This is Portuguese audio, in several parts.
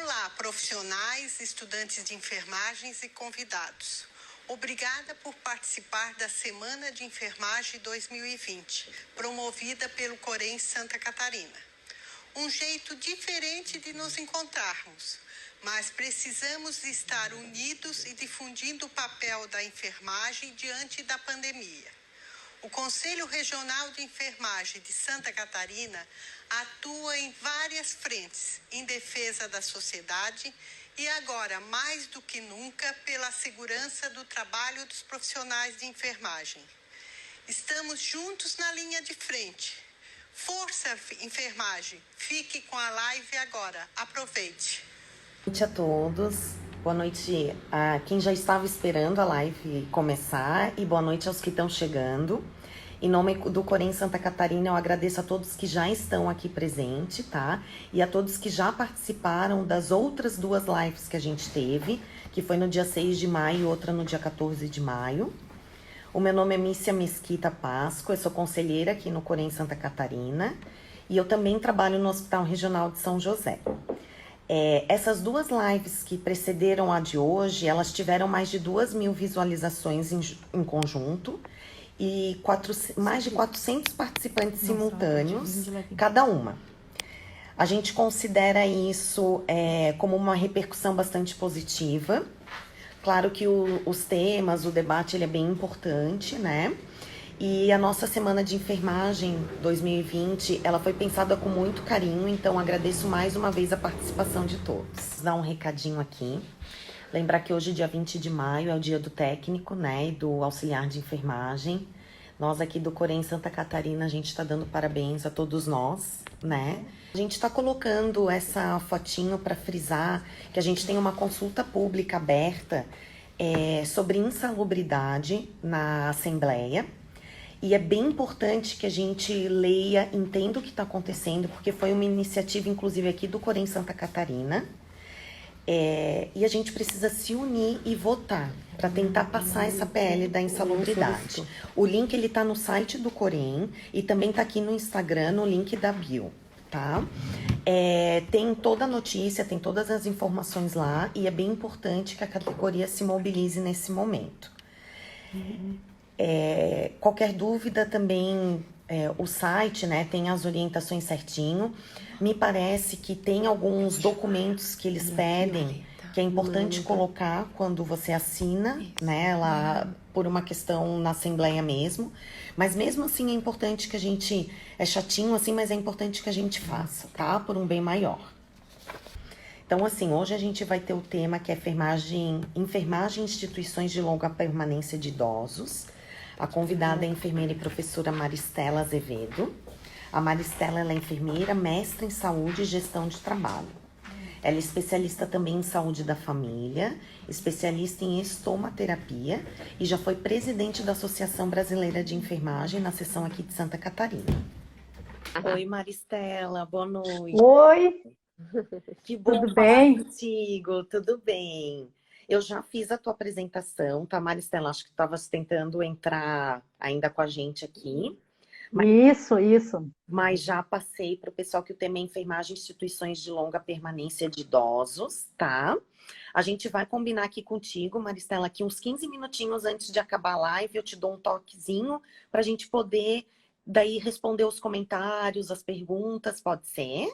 Olá, profissionais, estudantes de enfermagens e convidados. Obrigada por participar da Semana de Enfermagem 2020, promovida pelo Corém Santa Catarina. Um jeito diferente de nos encontrarmos, mas precisamos estar unidos e difundindo o papel da enfermagem diante da pandemia. O Conselho Regional de Enfermagem de Santa Catarina atua em várias frentes em defesa da sociedade e agora, mais do que nunca, pela segurança do trabalho dos profissionais de enfermagem. Estamos juntos na linha de frente. Força, enfermagem! Fique com a live agora. Aproveite! Boa noite a todos. Boa noite a quem já estava esperando a live começar e boa noite aos que estão chegando. Em nome do Corém Santa Catarina, eu agradeço a todos que já estão aqui presentes, tá? E a todos que já participaram das outras duas lives que a gente teve, que foi no dia 6 de maio e outra no dia 14 de maio. O meu nome é Mícia Mesquita Pasco, eu sou conselheira aqui no Corém Santa Catarina e eu também trabalho no Hospital Regional de São José. Essas duas lives que precederam a de hoje, elas tiveram mais de 2.000 visualizações em conjunto e mais de 400 participantes simultâneos, cada uma. A gente considera isso como uma repercussão bastante positiva. Claro que os temas, o debate, ele é bem importante, né? E a nossa Semana de Enfermagem 2020, ela foi pensada com muito carinho, então agradeço mais uma vez a participação de todos. Vou dar um recadinho aqui. Lembrar que hoje, dia 20 de maio, é o dia do técnico, né, e do auxiliar de enfermagem. Nós aqui do Corém Santa Catarina, a gente está dando parabéns a todos nós, né? A gente está colocando essa fotinho para frisar que a gente tem uma consulta pública aberta sobre insalubridade na Assembleia. E é bem importante que a gente leia, entenda o que está acontecendo, porque foi uma iniciativa, inclusive, aqui do Corém Santa Catarina. E a gente precisa se unir e votar para tentar passar essa PL da insalubridade. O link ele tá no site do Corém e também tá aqui no Instagram, no link da bio, tá? Tem toda a notícia, tem todas as informações lá e é bem importante que a categoria se mobilize nesse momento. Qualquer dúvida também, o site, né, tem as orientações certinho. Me parece que tem alguns documentos que eles pedem, que é importante colocar quando você assina, né, lá por uma questão na Assembleia mesmo. Mas mesmo assim é importante que a gente, é chatinho assim, mas é importante que a gente faça, tá? Por um bem maior. Então, assim, hoje a gente vai ter o tema que é enfermagem em instituições de longa permanência de idosos. A convidada é a enfermeira e professora Maristela Azevedo. A Maristela ela é enfermeira, mestre em saúde e gestão de trabalho. Ela é especialista também em saúde da família, especialista em estomaterapia e já foi presidente da Associação Brasileira de Enfermagem na seção aqui de Santa Catarina. Oi, Maristela, boa noite. Oi! Que bom tudo falar bem? contigo, tudo bem? Eu já fiz a tua apresentação, tá, Maristela? Acho que tu estavas tentando entrar ainda com a gente aqui. Mas já passei para o pessoal que o tema é enfermagem em instituições de longa permanência de idosos, tá? A gente vai combinar aqui contigo, Maristela, aqui uns 15 minutinhos antes de acabar a live, eu te dou um toquezinho para a gente poder daí responder os comentários, as perguntas, pode ser?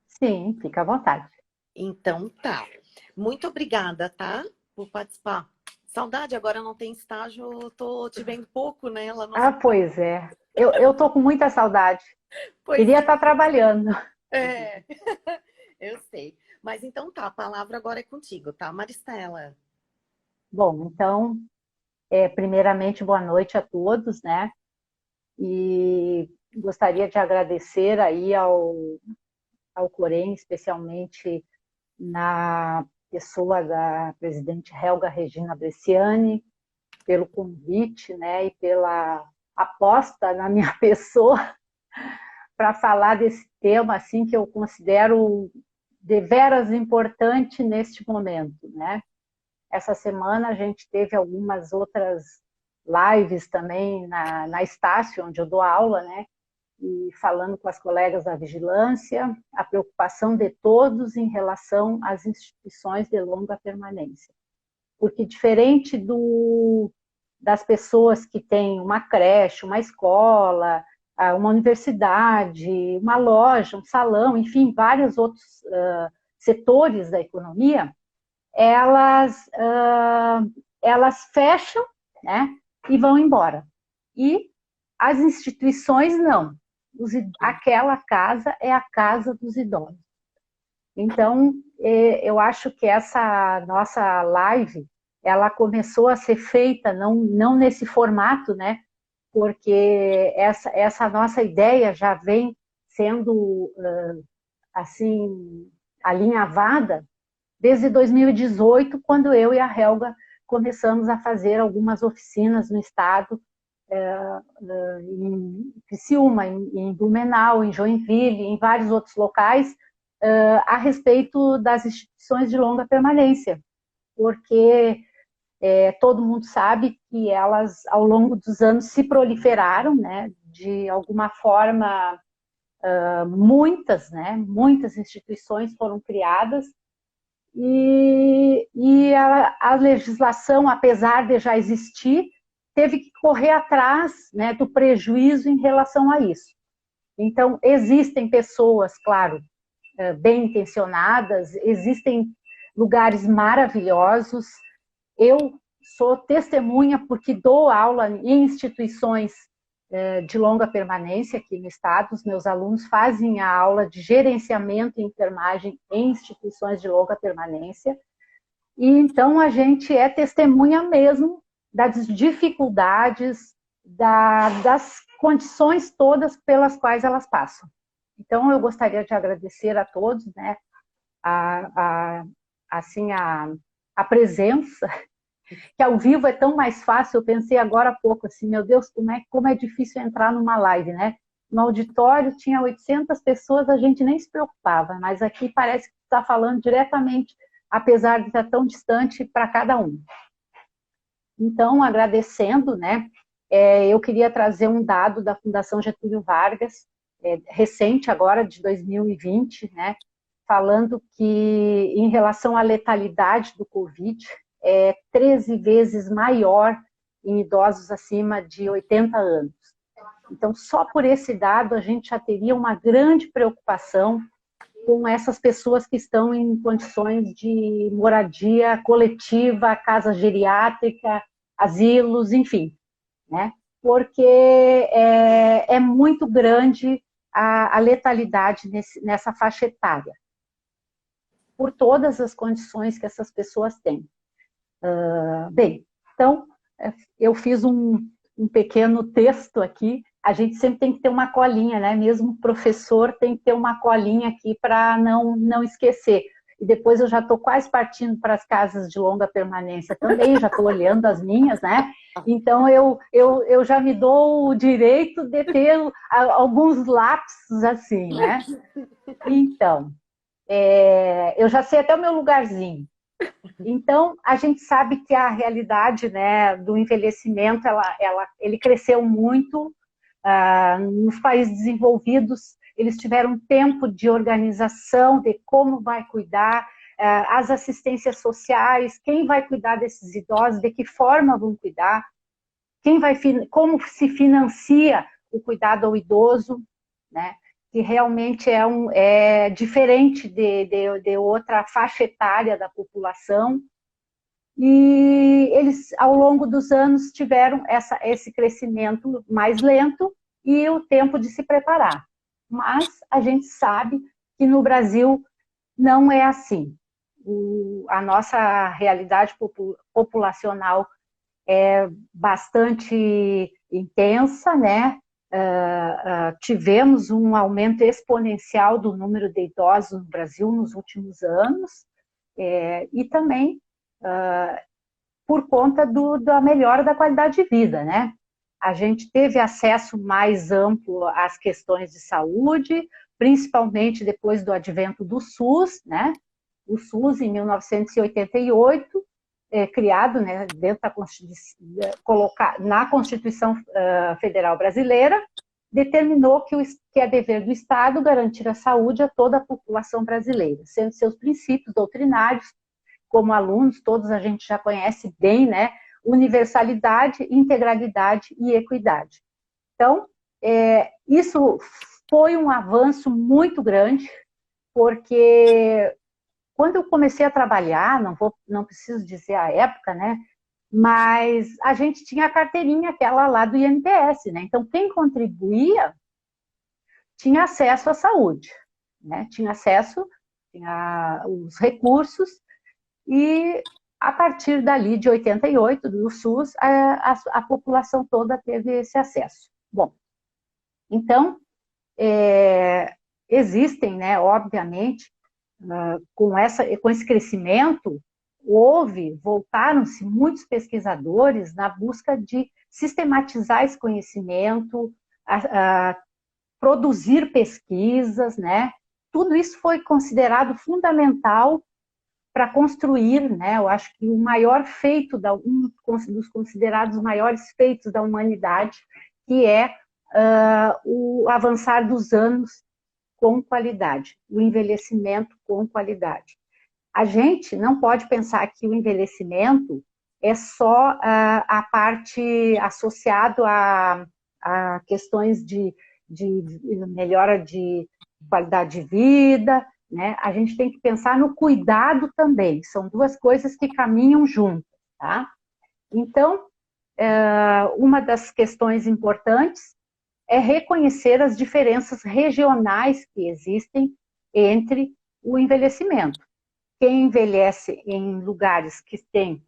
Sim, fica à vontade. Então tá. Muito obrigada, tá? Por participar. Saudade, agora não tem estágio, eu tô te vendo pouco, né? Lá no... Pois é. Eu tô com muita saudade. Queria estar trabalhando. Eu sei. Mas então tá, a palavra agora é contigo, tá, Maristela? Bom, então, primeiramente, boa noite a todos, né? E gostaria de agradecer aí ao Corém, especialmente na pessoa da presidente Helga Regina Bresciani, pelo convite, né, e pela aposta na minha pessoa para falar desse tema assim que eu considero deveras importante neste momento, né? Essa semana a gente teve algumas outras lives também na Estácio, onde eu dou aula, né? e falando com as colegas da vigilância, a preocupação de todos em relação às instituições de longa permanência. Porque diferente das pessoas que têm uma creche, uma escola, uma universidade, uma loja, um salão, enfim, vários outros setores da economia, elas fecham, né, e vão embora. E as instituições não. Aquela casa é a casa dos idosos. Então, eu acho que essa nossa live, ela começou a ser feita não nesse formato, né? Porque essa nossa ideia já vem sendo, assim, alinhavada desde 2018, quando eu e a Helga começamos a fazer algumas oficinas no estado, em Criciúma, em Blumenau, em Joinville, em vários outros locais, a respeito das instituições de longa permanência, porque todo mundo sabe que elas, ao longo dos anos, se proliferaram, né, de alguma forma, muitas instituições foram criadas, e a legislação, apesar de já existir, teve que correr atrás, né, do prejuízo em relação a isso. Então, existem pessoas, claro, bem intencionadas, existem lugares maravilhosos. Eu sou testemunha porque dou aula em instituições de longa permanência aqui no estado. Os meus alunos fazem a aula de gerenciamento e enfermagem em instituições de longa permanência. E então a gente é testemunha mesmo das dificuldades, das condições todas pelas quais elas passam. Então, eu gostaria de agradecer a todos, né, a presença, que ao vivo é tão mais fácil. Eu pensei agora há pouco, assim, meu Deus, como é difícil entrar numa live, né? No auditório tinha 800 pessoas, a gente nem se preocupava, mas aqui parece que está falando diretamente, apesar de estar tão distante para cada um. Então, agradecendo, né, eu queria trazer um dado da Fundação Getúlio Vargas, recente agora, de 2020, né, falando que, em relação à letalidade do Covid, é 13 vezes maior em idosos acima de 80 anos. Então, só por esse dado, a gente já teria uma grande preocupação com essas pessoas que estão em condições de moradia coletiva, casa geriátrica, asilos, enfim, né? Porque é muito grande a letalidade nessa faixa etária, por todas as condições que essas pessoas têm. Bem, então, eu fiz um pequeno texto aqui. A gente sempre tem que ter uma colinha, né? Mesmo o professor tem que ter uma colinha aqui para não esquecer. E depois eu já estou quase partindo para as casas de longa permanência também, já estou olhando as minhas, né? Então eu já me dou o direito de ter alguns lapsos assim, né? Então, eu já sei até o meu lugarzinho. Então, a gente sabe que a realidade, né, do envelhecimento, ele cresceu muito. Nos países desenvolvidos, eles tiveram tempo de organização, de como vai cuidar, as assistências sociais, quem vai cuidar desses idosos, de que forma vão cuidar, como se financia o cuidado ao idoso, né? Que realmente é diferente de outra faixa etária da população. E eles, ao longo dos anos, tiveram esse crescimento mais lento e o tempo de se preparar. Mas a gente sabe que no Brasil não é assim. A nossa realidade populacional é bastante intensa, né? Tivemos um aumento exponencial do número de idosos no Brasil nos últimos anos, e também por conta da melhora da qualidade de vida, né? A gente teve acesso mais amplo às questões de saúde, principalmente depois do advento do SUS, né? O SUS, em 1988, criado, né, dentro da na Constituição Federal Brasileira, determinou que é dever do Estado garantir a saúde a toda a população brasileira, sendo seus princípios doutrinários, como alunos, todos a gente já conhece bem, né? Universalidade, integralidade e equidade. Então, isso foi um avanço muito grande, porque quando eu comecei a trabalhar, não preciso dizer a época, né? Mas a gente tinha a carteirinha aquela lá do INPS, né? Então, quem contribuía tinha acesso à saúde, né? Tinha acesso, tinha os recursos, e a partir dali, de 88, do SUS, a população toda teve esse acesso. Bom, então, existem, né, obviamente, com esse crescimento, voltaram-se muitos pesquisadores na busca de sistematizar esse conhecimento, produzir pesquisas, né? Tudo isso foi considerado fundamental para construir, né? Eu acho que o maior feito, um dos considerados maiores feitos da humanidade, que é o avançar dos anos com qualidade, o envelhecimento com qualidade. A gente não pode pensar que o envelhecimento é só a parte associada a questões de melhora de qualidade de vida, né? A gente tem que pensar no cuidado também, são duas coisas que caminham juntas, tá? Então, uma das questões importantes é reconhecer as diferenças regionais que existem entre o envelhecimento. Quem envelhece em lugares que têm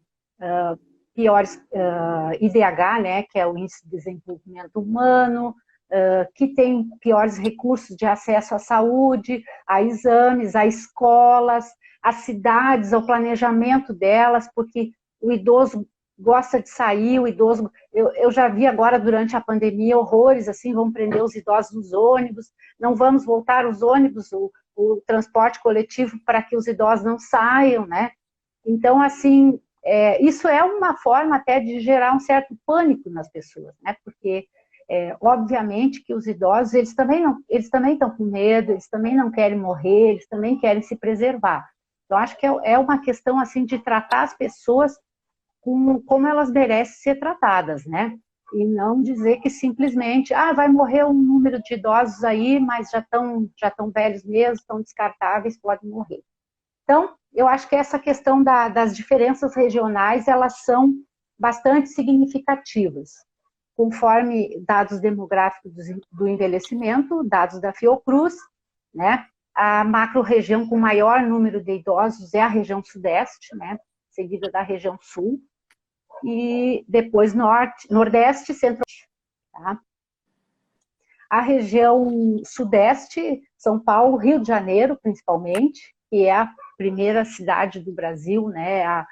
piores IDH, né, que é o Índice de Desenvolvimento Humano, que tem piores recursos de acesso à saúde, a exames, a escolas, às cidades, ao planejamento delas, porque o idoso gosta de sair, o idoso... Eu já vi agora, durante a pandemia, horrores, assim, vão prender os idosos nos ônibus, não vamos voltar os ônibus, o transporte coletivo, para que os idosos não saiam, né? Então, assim, isso é uma forma até de gerar um certo pânico nas pessoas, né? Porque, obviamente, que os idosos, eles também estão com medo, eles também não querem morrer, eles também querem se preservar. Então, acho que é uma questão, assim, de tratar as pessoas como elas merecem ser tratadas, né? E não dizer que simplesmente, vai morrer um número de idosos aí, mas já estão velhos mesmo, estão descartáveis, podem morrer. Então, eu acho que essa questão das diferenças regionais, elas são bastante significativas. Conforme dados demográficos do envelhecimento, dados da Fiocruz, né? A macro-região com maior número de idosos é a região sudeste, né? Seguida da região sul, e depois norte, nordeste e centro-oeste. Tá? A região sudeste, São Paulo, Rio de Janeiro, principalmente, que é a primeira cidade do Brasil, né?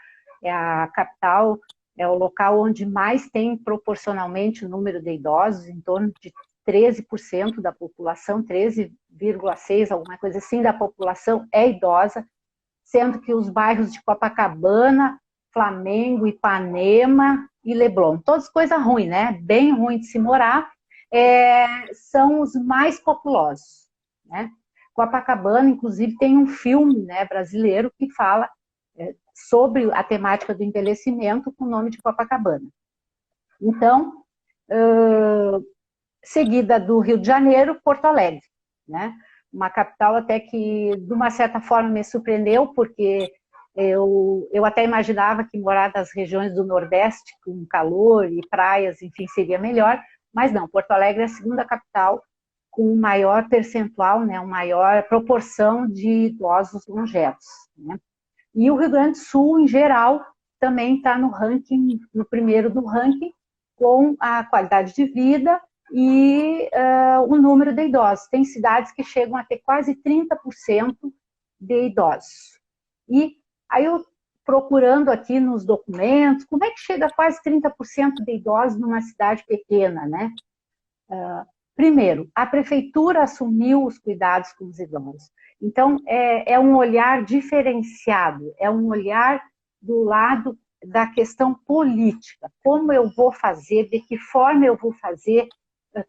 É a capital, é o local onde mais tem proporcionalmente o número de idosos, em torno de 13% da população, 13,6%, alguma coisa assim, da população é idosa, sendo que os bairros de Copacabana, Flamengo, Ipanema e Leblon, todas coisas ruins, né? Bem ruim de se morar, são os mais populosos, né? Copacabana, inclusive, tem um filme, né, brasileiro que fala sobre a temática do envelhecimento com o nome de Copacabana. Então, seguida do Rio de Janeiro, Porto Alegre, né? Uma capital até que, de uma certa forma, me surpreendeu, porque eu até imaginava que morar nas regiões do Nordeste, com calor e praias, enfim, seria melhor, mas não, Porto Alegre é a segunda capital com um maior percentual, né, uma maior proporção de idosos longevos, né? E o Rio Grande do Sul, em geral, também está no ranking, no primeiro do ranking, com a qualidade de vida e o número de idosos. Tem cidades que chegam a ter quase 30% de idosos. E aí eu, procurando aqui nos documentos, como é que chega a quase 30% de idosos numa cidade pequena, né? Primeiro, a prefeitura assumiu os cuidados com os idosos. Então, é um olhar diferenciado, é um olhar do lado da questão política. Como eu vou fazer, de que forma eu vou fazer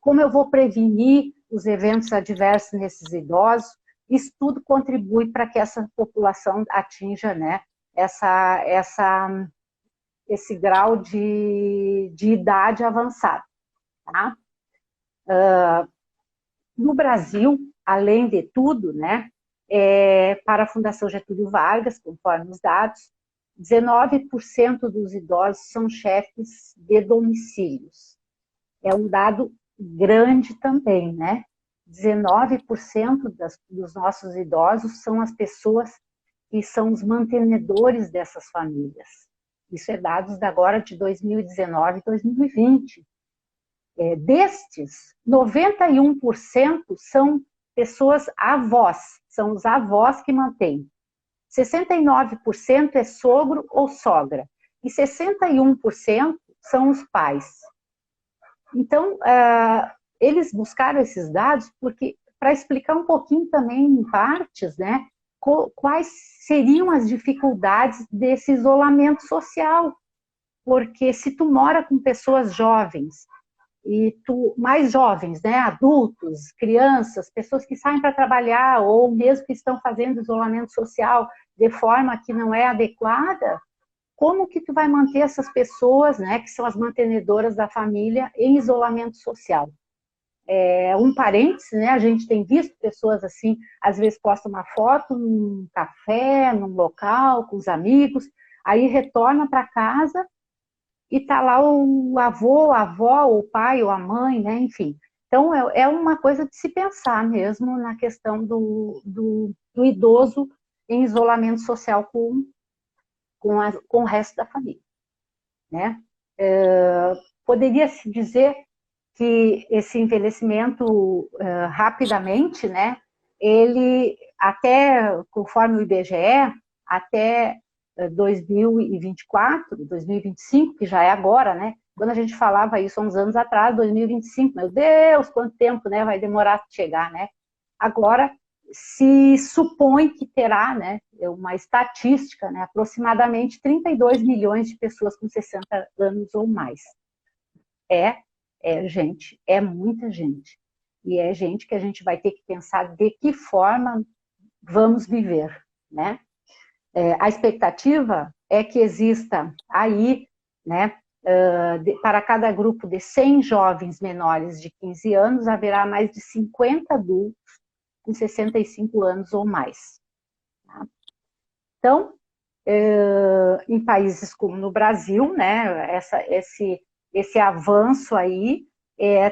como eu vou prevenir os eventos adversos nesses idosos. Isso tudo contribui para que essa população atinja, né, esse grau de idade avançada. Tá? No Brasil, além de tudo, né, para a Fundação Getúlio Vargas, conforme os dados, 19% dos idosos são chefes de domicílios. É um dado grande também, né? 19% dos nossos idosos são as pessoas que são os mantenedores dessas famílias. Isso é dados agora de 2019 e 2020. Destes, 91% são pessoas avós, são os avós que mantêm. 69% é sogro ou sogra. E 61% são os pais. Então, eles buscaram esses dados porque para explicar um pouquinho também, em partes, né, quais seriam as dificuldades desse isolamento social. Porque se tu mora com pessoas jovens, mais jovens, né, adultos, crianças, pessoas que saem para trabalhar ou mesmo que estão fazendo isolamento social de forma que não é adequada, como que tu vai manter essas pessoas, né, que são as mantenedoras da família, em isolamento social? Um parênteses, né, a gente tem visto pessoas assim, às vezes postam uma foto num café, num local, com os amigos, aí retorna para casa e está lá o avô, a avó, o pai ou a mãe, né? Enfim. Então, é uma coisa de se pensar mesmo na questão do idoso em isolamento social com o resto da família, né? Poderia-se dizer que esse envelhecimento rapidamente, né? Ele, até, conforme o IBGE, até 2024, 2025, que já é agora, né? Quando a gente falava isso há uns anos atrás, 2025, meu Deus, quanto tempo, né? Vai demorar para chegar, né? Agora, se supõe que terá, né, uma estatística, né, aproximadamente 32 milhões de pessoas com 60 anos ou mais. Gente, é muita gente. E é gente que a gente vai ter que pensar de que forma vamos viver, né? A expectativa é que exista aí, né, para cada grupo de 100 jovens menores de 15 anos, haverá mais de 50 adultos com 65 anos ou mais. Tá? Então, em países como no Brasil, né, esse avanço aí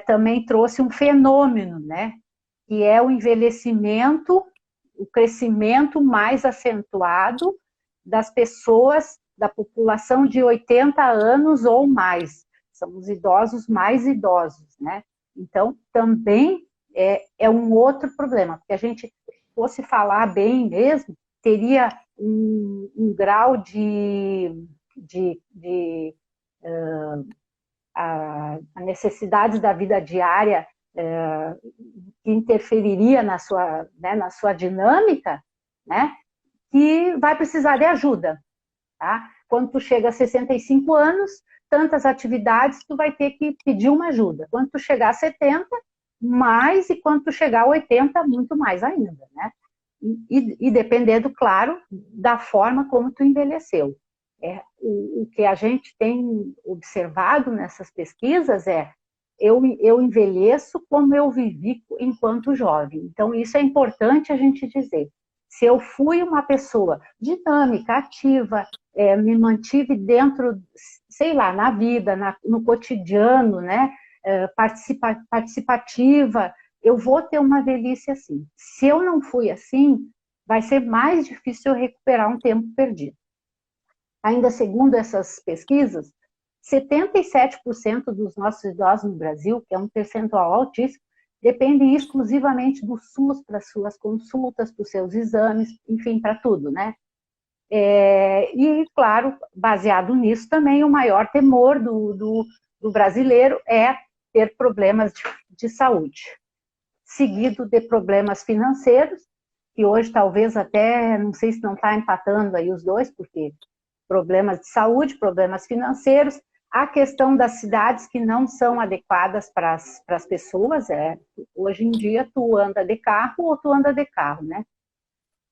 também trouxe um fenômeno, né, que é o envelhecimento, o crescimento mais acentuado das pessoas, da população de 80 anos ou mais. São os idosos mais idosos, né? Então, também é um outro problema, porque a gente fosse falar bem mesmo, teria um grau a necessidade da vida diária que interferiria na sua dinâmica, né, que vai precisar de ajuda. Tá? Quando tu chega a 65 anos, tantas atividades, tu vai ter que pedir uma ajuda. Quando tu chegar a 70, mais, e quando tu chegar a 80, muito mais ainda. Né? E dependendo, claro, da forma como tu envelheceu. O que a gente tem observado nessas pesquisas eu envelheço como eu vivi enquanto jovem. Então, isso é importante a gente dizer. Se eu fui uma pessoa dinâmica, ativa, me mantive dentro, sei lá, na vida, no cotidiano, né, participativa, eu vou ter uma velhice assim. Se eu não fui assim, vai ser mais difícil eu recuperar um tempo perdido. Ainda segundo essas pesquisas, 77% dos nossos idosos no Brasil, que é um percentual altíssimo, dependem exclusivamente do SUS para suas consultas, para os seus exames, enfim, para tudo, né? E, claro, baseado nisso também, o maior temor do brasileiro é ter problemas de saúde, seguido de problemas financeiros, que hoje talvez até, não sei se não está empatando aí os dois, porque problemas de saúde, problemas financeiros, A questão das cidades que não são adequadas para as pessoas, hoje em dia tu anda de carro ou tu anda de carro, né?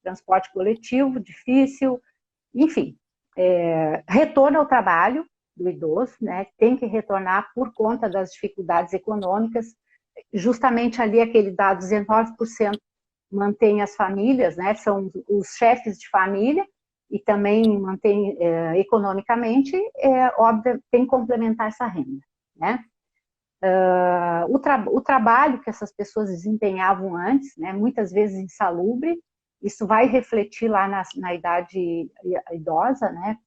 Transporte coletivo, difícil, enfim. Retorno ao trabalho do idoso, né? Tem que retornar por conta das dificuldades econômicas, justamente ali aquele dado, 19% mantém as famílias, né? São os chefes de família, e também mantém economicamente, óbvio, tem que complementar essa renda, né? O trabalho que essas pessoas desempenhavam antes, né, muitas vezes insalubre, isso vai refletir lá na idade idosa, né,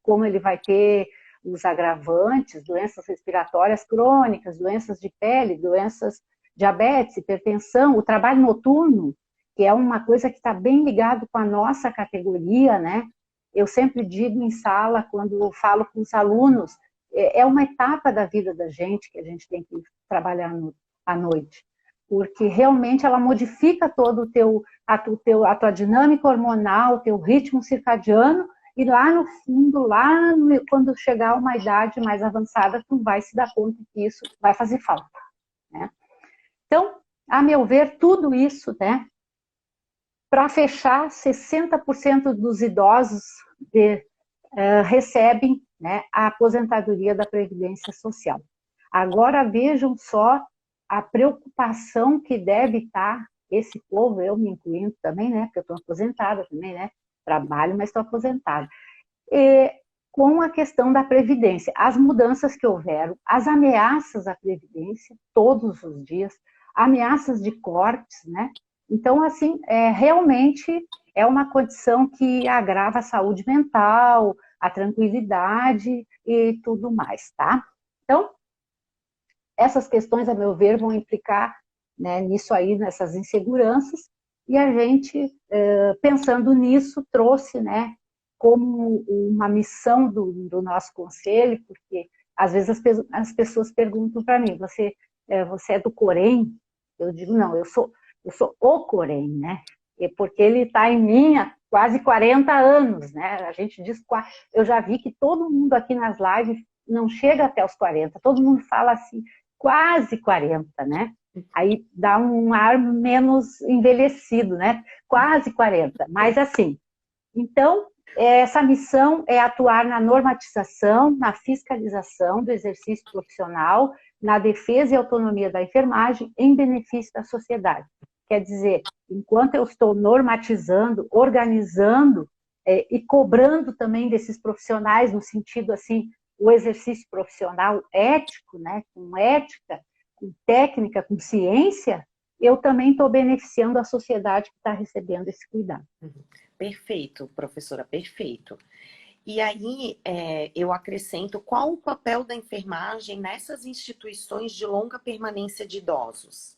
como ele vai ter os agravantes, doenças respiratórias crônicas, doenças de pele, doenças diabetes, hipertensão, o trabalho noturno, que é uma coisa que está bem ligado com a nossa categoria, né? Eu sempre digo em sala, quando eu falo com os alunos, é uma etapa da vida da gente que a gente tem que trabalhar à noite, porque realmente ela modifica todo a tua dinâmica hormonal, o teu ritmo circadiano, e lá no fundo, quando chegar a uma idade mais avançada, tu vai se dar conta que isso vai fazer falta, né? Então, a meu ver, tudo isso, né, para fechar, 60% dos idosos recebem, né, a aposentadoria da Previdência Social. Agora vejam só a preocupação que deve estar esse povo, eu me incluindo também, né, porque eu estou aposentada também, né, trabalho, mas estou aposentada, com a questão da Previdência, as mudanças que houveram, as ameaças à Previdência, todos os dias, ameaças de cortes, né? Então, assim, realmente é uma condição que agrava a saúde mental, a tranquilidade e tudo mais, tá? Então, essas questões, a meu ver, vão implicar, né, nisso aí, nessas inseguranças, e a gente, pensando nisso, trouxe, né, como uma missão do nosso conselho, porque às vezes as pessoas perguntam para mim, você é do Corém? Eu digo, não, eu sou o Corém, né? Porque ele está em mim há quase 40 anos, né? A gente diz, eu já vi que todo mundo aqui nas lives não chega até os 40, todo mundo fala assim, quase 40, né? Aí dá um ar menos envelhecido, né? Quase 40, mas assim. Então, essa missão é atuar na normatização, na fiscalização do exercício profissional, na defesa e autonomia da enfermagem em benefício da sociedade. Quer dizer, enquanto eu estou normatizando, organizando e cobrando também desses profissionais, no sentido assim, o exercício profissional ético, né, com ética, com técnica, com ciência, eu também estou beneficiando a sociedade que está recebendo esse cuidado. Perfeito, professora, perfeito. E aí, eu acrescento, qual o papel da enfermagem nessas instituições de longa permanência de idosos?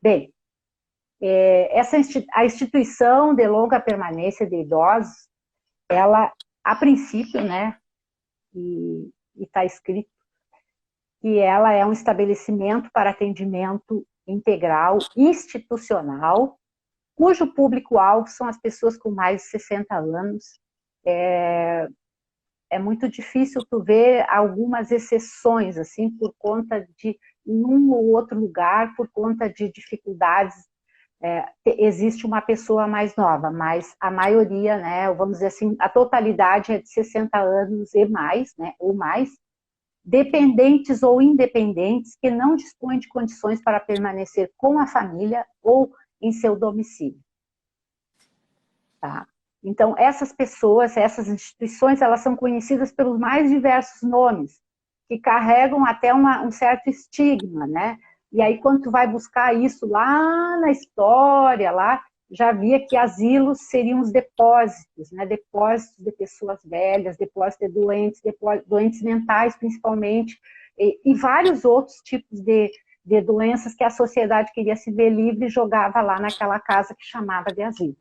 Bem, a instituição de longa permanência de idosos, ela, a princípio, né, e está escrito que ela é um estabelecimento para atendimento integral, institucional, cujo público-alvo são as pessoas com mais de 60 anos. É muito difícil tu ver algumas exceções, assim, por conta de, em um ou outro lugar, por conta de dificuldades, existe uma pessoa mais nova, mas a maioria, né, vamos dizer assim, a totalidade é de 60 anos e mais, né, ou mais, dependentes ou independentes que não dispõem de condições para permanecer com a família ou em seu domicílio. Tá? Então, essas pessoas, essas instituições, elas são conhecidas pelos mais diversos nomes, que carregam até um certo estigma, né? E aí, quando tu vai buscar isso lá na história, lá, já via que asilos seriam os depósitos, né? Depósitos de pessoas velhas, depósitos de doentes, doentes mentais, principalmente, e vários outros tipos de doenças que a sociedade queria se ver livre e jogava lá naquela casa que chamava de asilo.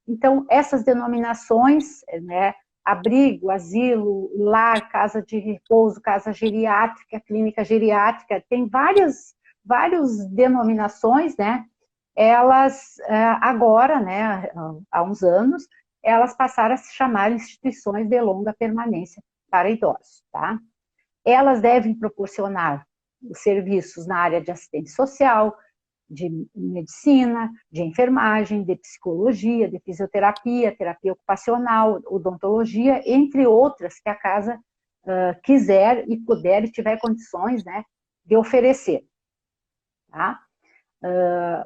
Então, essas denominações, né, abrigo, asilo, lar, casa de repouso, casa geriátrica, clínica geriátrica, tem várias denominações, né? Elas, agora, né, há uns anos, elas passaram a se chamar instituições de longa permanência para idosos, tá? Elas devem proporcionar os serviços na área de assistência social, de medicina, de enfermagem, de psicologia, de fisioterapia, terapia ocupacional, odontologia, entre outras que a casa quiser e puder e tiver condições, né, de oferecer. Tá?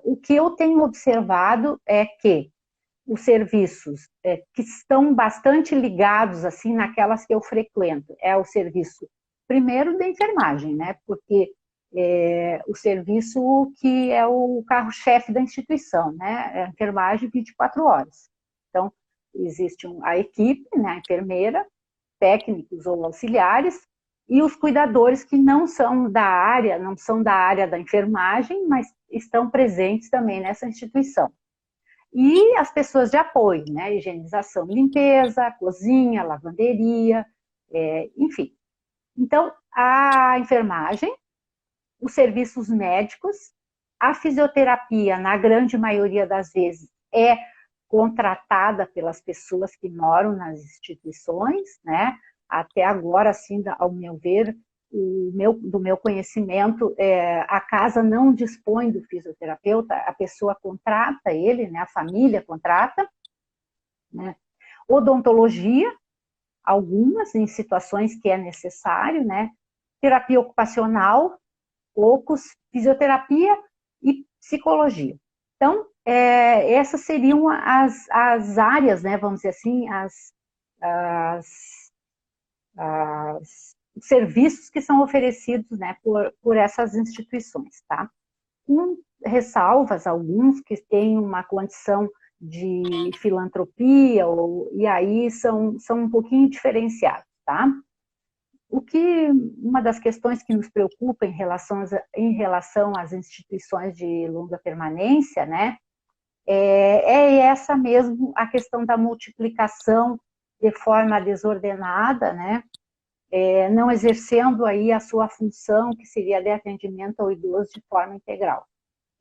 O que eu tenho observado é que os serviços que estão bastante ligados assim naquelas que eu frequento é o serviço primeiro da enfermagem, né? Porque o serviço que é o carro-chefe da instituição, né? É a enfermagem 24 horas. Então, existe a equipe, né? A enfermeira, técnicos ou auxiliares, e os cuidadores que não são da área, não são da área da enfermagem, mas estão presentes também nessa instituição. E as pessoas de apoio, né? Higienização, limpeza, cozinha, lavanderia, enfim. Então, a enfermagem, os serviços médicos, a fisioterapia, na grande maioria das vezes, é contratada pelas pessoas que moram nas instituições, né? Até agora, assim, ao meu ver, do meu conhecimento, a casa não dispõe do fisioterapeuta, a pessoa contrata ele, né? A família contrata, né? Odontologia, algumas em situações que é necessário, né? Terapia ocupacional, poucos, fisioterapia e psicologia. Então, essas seriam as áreas, né, vamos dizer assim, os serviços que são oferecidos, né, por essas instituições, tá? Com ressalvas, alguns que têm uma condição de filantropia, e aí são um pouquinho diferenciados, tá? Uma das questões que nos preocupa em relação às instituições de longa permanência, né, essa mesmo, a questão da multiplicação de forma desordenada, né, não exercendo aí a sua função, que seria de atendimento ao idoso de forma integral.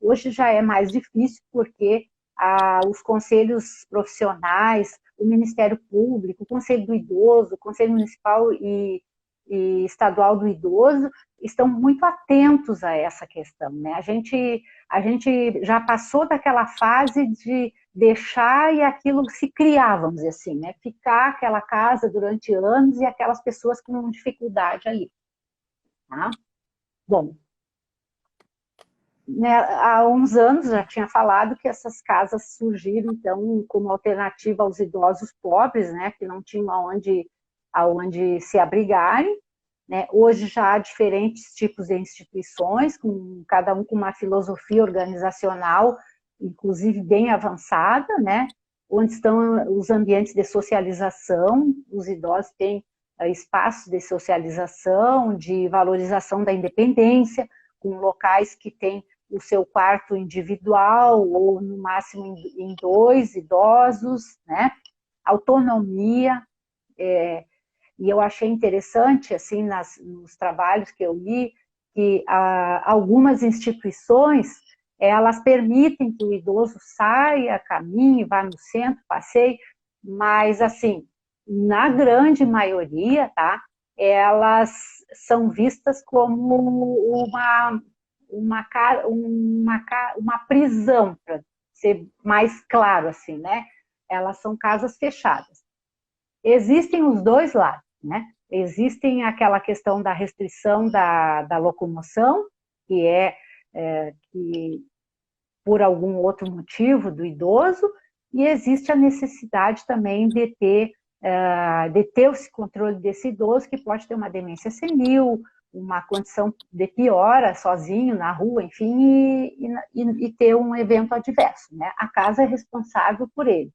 Hoje já é mais difícil, porque os conselhos profissionais, o Ministério Público, o Conselho do Idoso, o Conselho Municipal e Estadual do Idoso estão muito atentos a essa questão, né? A gente já passou daquela fase de deixar e aquilo se criar, vamos dizer assim, né? Ficar aquela casa durante anos e aquelas pessoas com dificuldade ali, tá? Bom, né, há uns anos já tinha falado que essas casas surgiram, então, como alternativa aos idosos pobres, né, que não tinham aonde se abrigarem, né? Hoje já há diferentes tipos de instituições, cada um com uma filosofia organizacional, inclusive bem avançada, né? Onde estão os ambientes de socialização, os idosos têm espaços de socialização, de valorização da independência, com locais que têm o seu quarto individual, ou no máximo em 2 idosos, né? Autonomia, e eu achei interessante, assim, nos trabalhos que eu li, que algumas instituições, elas permitem que o idoso saia, caminhe, vá no centro, passeie, mas, assim, na grande maioria, tá? Elas são vistas como uma prisão, para ser mais claro, assim, né? Elas são casas fechadas. Existem os dois lados, né? Existem aquela questão da restrição da locomoção, que por algum outro motivo do idoso, e existe a necessidade também de ter esse controle desse idoso, que pode ter uma demência senil, uma condição de piora sozinho na rua, enfim, e ter um evento adverso, né? A casa é responsável por ele.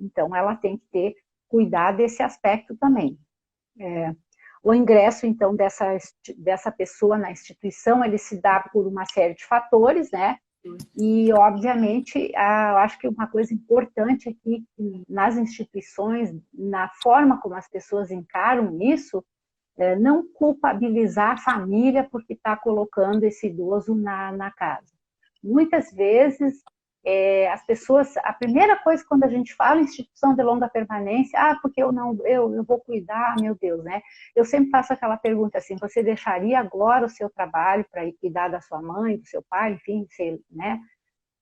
Então, ela tem que cuidar desse aspecto também. O ingresso, então, dessa pessoa na instituição, ele se dá por uma série de fatores, né? E, obviamente, eu acho que uma coisa importante aqui, nas instituições, na forma como as pessoas encaram isso, não culpabilizar a família porque está colocando esse idoso na casa. Muitas vezes, as pessoas, a primeira coisa quando a gente fala em instituição de longa permanência, porque eu vou cuidar, meu Deus, né? Eu sempre faço aquela pergunta assim, você deixaria agora o seu trabalho para ir cuidar da sua mãe, do seu pai, enfim, né?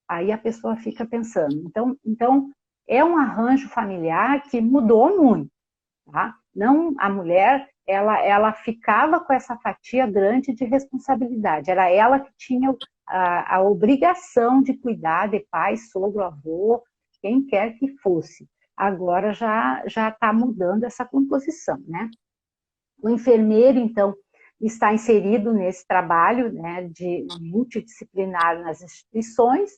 Aí a pessoa fica pensando. Então é um arranjo familiar que mudou muito, tá? Não, a mulher, ela ficava com essa fatia grande de responsabilidade, era ela que tinha a obrigação de cuidar de pai, sogro, avô, quem quer que fosse. Agora já está mudando essa composição, né? O enfermeiro, então, está inserido nesse trabalho, né, de multidisciplinar nas instituições,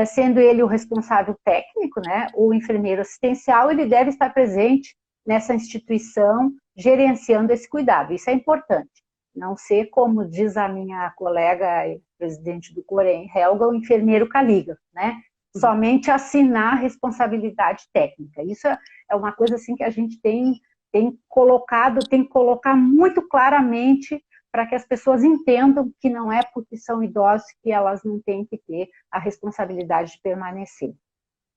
sendo ele o responsável técnico, né, o enfermeiro assistencial, ele deve estar presente nessa instituição, gerenciando esse cuidado. Isso é importante. Não ser, como diz a minha colega presidente do Corém, Helga, o enfermeiro calígrafo, né? Somente assinar a responsabilidade técnica. Isso é uma coisa assim que a gente tem que colocar muito claramente para que as pessoas entendam que não é porque são idosos que elas não têm que ter a responsabilidade de permanecer.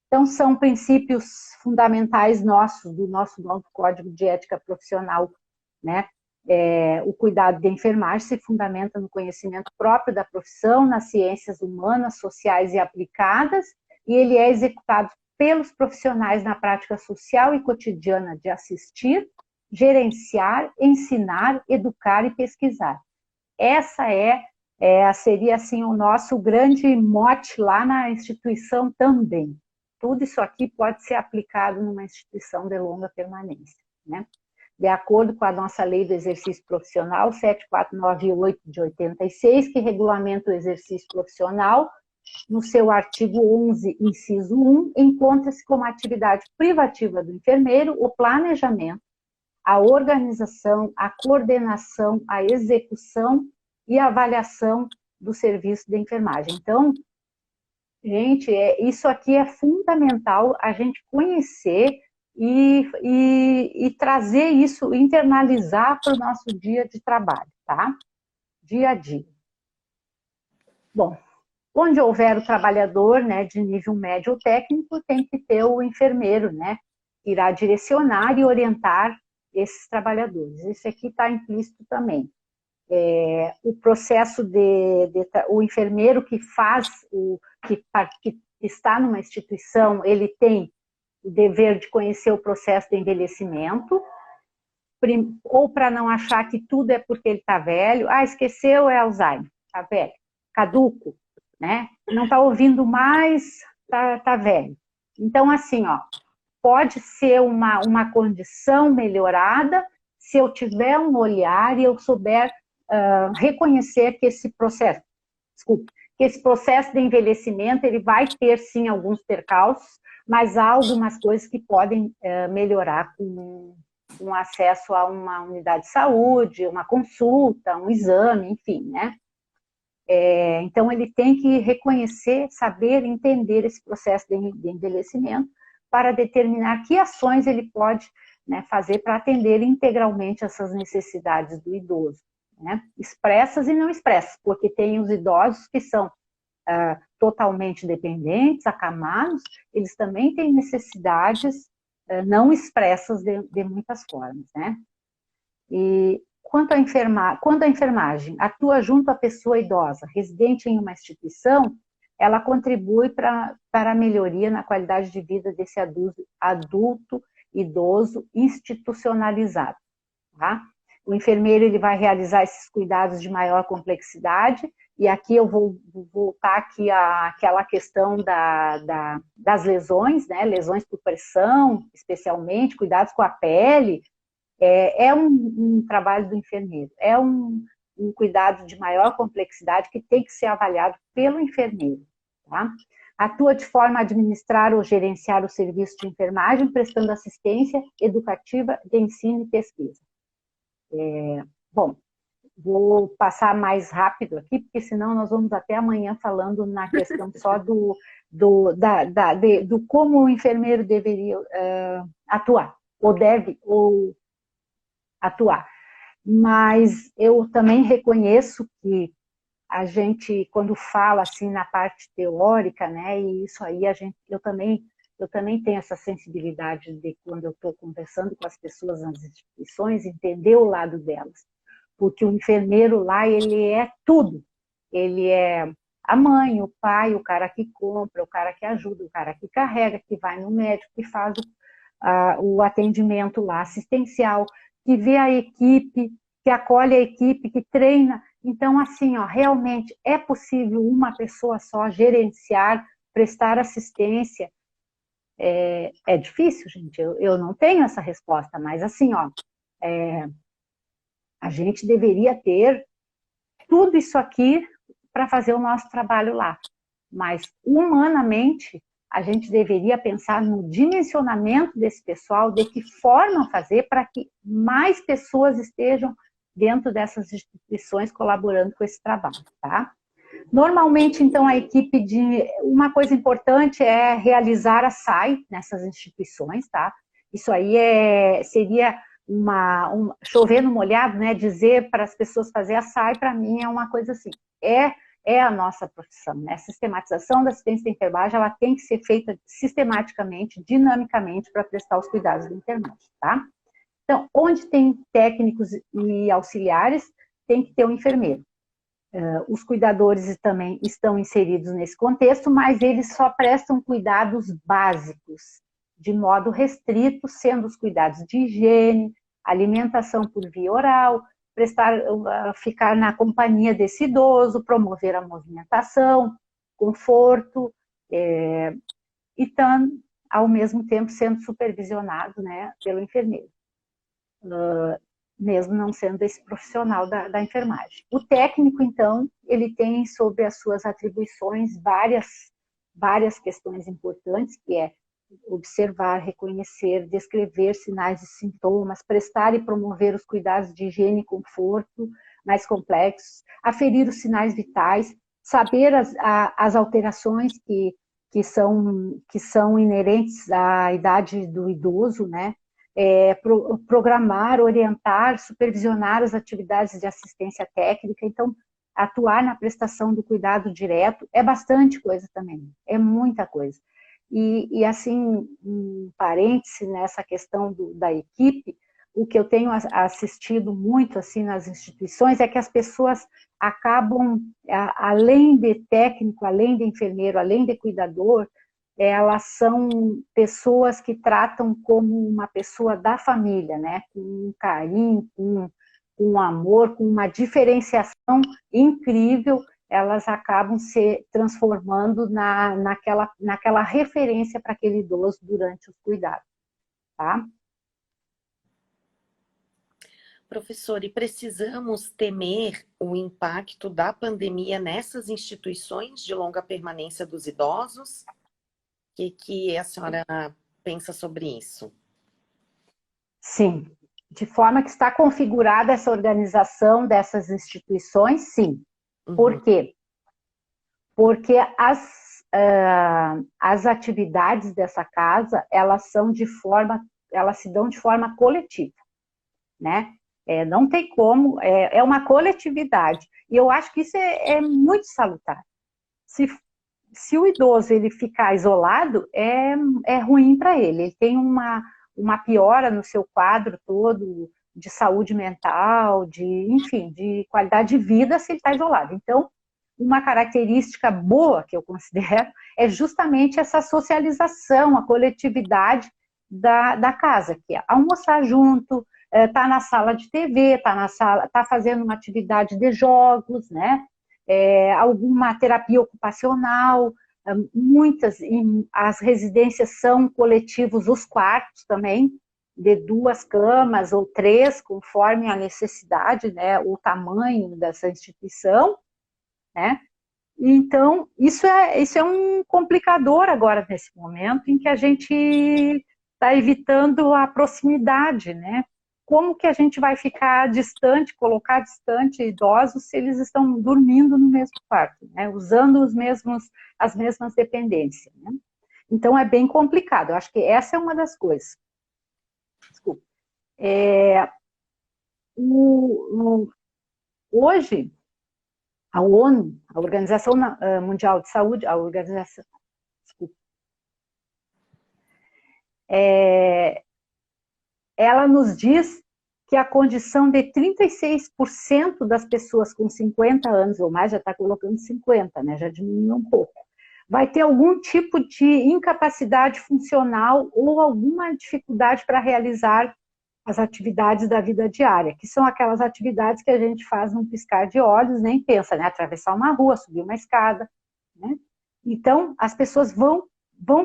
Então, são princípios fundamentais do nosso novo Código de Ética Profissional, né? O cuidado da enfermagem se fundamenta no conhecimento próprio da profissão, nas ciências humanas, sociais e aplicadas, e ele é executado pelos profissionais na prática social e cotidiana de assistir, gerenciar, ensinar, educar e pesquisar. Essa seria assim o nosso grande mote lá na instituição também. Tudo isso aqui pode ser aplicado numa instituição de longa permanência, né? De acordo com a nossa Lei do Exercício Profissional, 7498 de 86, que regulamenta o exercício profissional, no seu artigo 11, inciso 1, encontra-se como atividade privativa do enfermeiro o planejamento, a organização, a coordenação, a execução e a avaliação do serviço de enfermagem. Então, gente, isso aqui é fundamental a gente conhecer e trazer isso, internalizar para o nosso dia de trabalho, tá? Dia a dia. Bom, onde houver o trabalhador, né, de nível médio ou técnico, tem que ter o enfermeiro, né, que irá direcionar e orientar esses trabalhadores. Isso aqui está implícito também. O processo o enfermeiro que está numa instituição, ele tem o dever de conhecer o processo de envelhecimento, ou para não achar que tudo é porque ele está velho, esqueceu, é Alzheimer, está velho, caduco, né? Não está ouvindo mais, está velho. Então, assim, pode ser uma condição melhorada se eu tiver um olhar e eu souber reconhecer que esse processo de envelhecimento, ele vai ter, sim, alguns percalços, mas há algumas coisas que podem melhorar com acesso a uma unidade de saúde, uma consulta, um exame, enfim, né? Então, ele tem que reconhecer, saber, entender esse processo de envelhecimento para determinar que ações ele pode, né, fazer para atender integralmente essas necessidades do idoso, né? Expressas e não expressas, porque tem os idosos que são totalmente dependentes, acamados, eles também têm necessidades não expressas de muitas formas, né? E quando a enfermagem atua junto à pessoa idosa, residente em uma instituição, ela contribui para a melhoria na qualidade de vida desse adulto idoso institucionalizado, tá? O enfermeiro, ele vai realizar esses cuidados de maior complexidade, e aqui eu vou voltar aqui àquela questão das lesões, né? Lesões por pressão, especialmente, cuidados com a pele. É um trabalho do enfermeiro, é um cuidado de maior complexidade que tem que ser avaliado pelo enfermeiro, tá? Atua de forma a administrar ou gerenciar o serviço de enfermagem, prestando assistência educativa de ensino e pesquisa. Bom, vou passar mais rápido aqui, porque senão nós vamos até amanhã falando na questão só do como o enfermeiro deveria atuar, ou deve atuar. Mas eu também reconheço que a gente, quando fala assim na parte teórica, né, e isso aí eu também tenho essa sensibilidade de, quando eu estou conversando com as pessoas nas instituições, entender o lado delas. Porque o enfermeiro lá, ele é tudo. Ele é a mãe, o pai, o cara que compra, o cara que ajuda, o cara que carrega, que vai no médico, que faz o atendimento lá assistencial, que vê a equipe, que acolhe a equipe, que treina. Então, assim, ó, realmente é possível uma pessoa só gerenciar, prestar assistência. É difícil, gente, eu não tenho essa resposta, mas assim, ó, a gente deveria ter tudo isso aqui para fazer o nosso trabalho lá. Mas, humanamente, a gente deveria pensar no dimensionamento desse pessoal, de que forma fazer para que mais pessoas estejam dentro dessas instituições colaborando com esse trabalho, tá? Normalmente, então, a equipe de... Uma coisa importante é realizar a SAI nessas instituições, tá? Isso aí seria chover no molhado, né? Dizer para as pessoas fazer a SAI, para mim, é uma coisa assim. É a nossa profissão, né? A sistematização da assistência de enfermagem, ela tem que ser feita sistematicamente, dinamicamente, para prestar os cuidados da enfermagem, tá? Então, onde tem técnicos e auxiliares, tem que ter um enfermeiro. Os cuidadores também estão inseridos nesse contexto, mas eles só prestam cuidados básicos, de modo restrito, sendo os cuidados de higiene, alimentação por via oral, ficar na companhia desse idoso, promover a movimentação, conforto, e ao mesmo tempo sendo supervisionado, né, pelo enfermeiro, mesmo não sendo esse profissional da enfermagem. O técnico, então, ele tem sobre as suas atribuições várias questões importantes, que é observar, reconhecer, descrever sinais e sintomas, prestar e promover os cuidados de higiene e conforto mais complexos, aferir os sinais vitais, saber as alterações que são inerentes à idade do idoso, né? Programar, orientar, supervisionar as atividades de assistência técnica. Então, atuar na prestação do cuidado direto é bastante coisa também, é muita coisa. E assim, um parêntese nessa questão da equipe, o que eu tenho assistido muito assim nas instituições é que as pessoas acabam, além de técnico, além de enfermeiro, além de cuidador, elas são pessoas que tratam como uma pessoa da família, né? Com um carinho, com amor, com uma diferenciação incrível, elas acabam se transformando naquela referência para aquele idoso durante os cuidados, tá? Professor, e precisamos temer o impacto da pandemia nessas instituições de longa permanência dos idosos? O que a senhora pensa sobre isso? Sim. De forma que está configurada essa organização dessas instituições, sim. Uhum. Por quê? Porque as atividades dessa casa, elas se dão de forma coletiva, né? Não tem como, é uma coletividade. E eu acho que isso é muito salutar. Se o idoso ele ficar isolado, é ruim para ele. Ele tem uma piora no seu quadro todo de saúde mental, enfim, de qualidade de vida se ele está isolado. Então, uma característica boa que eu considero é justamente essa socialização, a coletividade da casa, que é almoçar junto, tá na sala de TV, tá fazendo uma atividade de jogos, né? Alguma terapia ocupacional, as residências são coletivos, os quartos também, de 2 camas ou 3, conforme a necessidade, né, o tamanho dessa instituição, né? Então, isso é um complicador agora, nesse momento, em que a gente está evitando a proximidade, né? Como que a gente vai ficar distante, colocar distante idosos se eles estão dormindo no mesmo quarto, né? Usando as mesmas dependências, né? Então, é bem complicado. Eu acho que essa é uma das coisas. Desculpa. Hoje, a ONU, a Organização Mundial de Saúde, a organização, desculpa, ela nos diz que a condição de 36% das pessoas com 50 anos ou mais, já está colocando 50, né, já diminuiu um pouco, vai ter algum tipo de incapacidade funcional ou alguma dificuldade para realizar as atividades da vida diária, que são aquelas atividades que a gente faz num piscar de olhos, nem pensa, né? Atravessar uma rua, subir uma escada, né? Então, as pessoas vão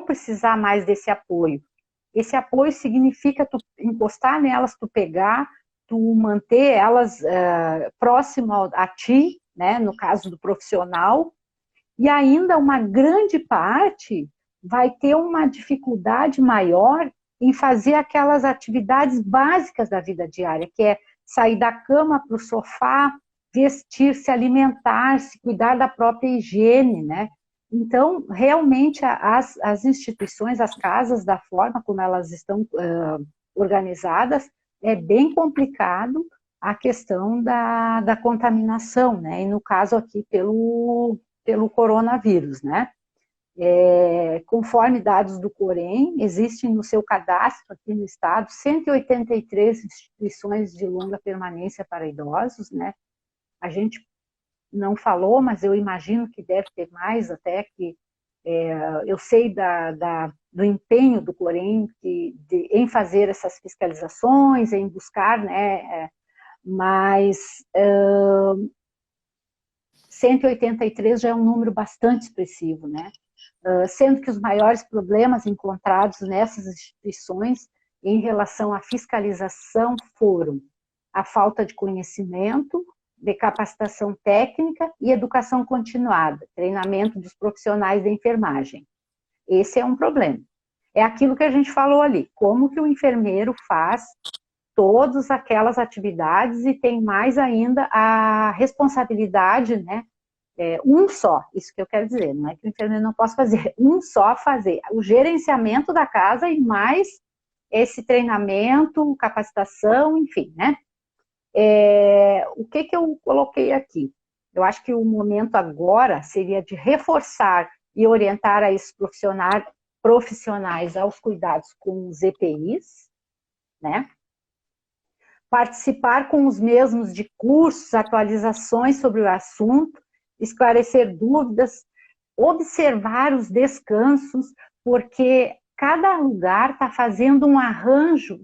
precisar mais desse apoio. Esse apoio significa tu encostar nelas, tu pegar, tu manter elas próximo a ti, né? No caso do profissional, e ainda uma grande parte vai ter uma dificuldade maior em fazer aquelas atividades básicas da vida diária, que é sair da cama para o sofá, vestir-se, alimentar-se, cuidar da própria higiene, né? Então, realmente, as instituições, as casas, da forma como elas estão organizadas, é bem complicado a questão da contaminação, né? E no caso aqui pelo coronavírus, né? Conforme dados do Corém, existem no seu cadastro aqui no estado 183 instituições de longa permanência para idosos, né? A gente não falou, mas eu imagino que deve ter mais, até que eu sei do empenho do Corém em fazer essas fiscalizações, em buscar, né? Mas 183 já é um número bastante expressivo, né? Sendo que os maiores problemas encontrados nessas instituições em relação à fiscalização foram a falta de conhecimento, de capacitação técnica e educação continuada, treinamento dos profissionais da enfermagem. Esse é um problema. É aquilo que a gente falou ali, como que o enfermeiro faz todas aquelas atividades e tem mais ainda a responsabilidade, né? Um só, isso que eu quero dizer, não é que o enfermeiro não possa fazer, um só fazer o gerenciamento da casa e mais esse treinamento, capacitação, enfim, né? O que eu coloquei aqui? Eu acho que o momento agora seria de reforçar e orientar a esses profissionais aos cuidados com os EPIs, né? Participar com os mesmos de cursos, atualizações sobre o assunto, esclarecer dúvidas, observar os descansos, porque cada lugar está fazendo um arranjo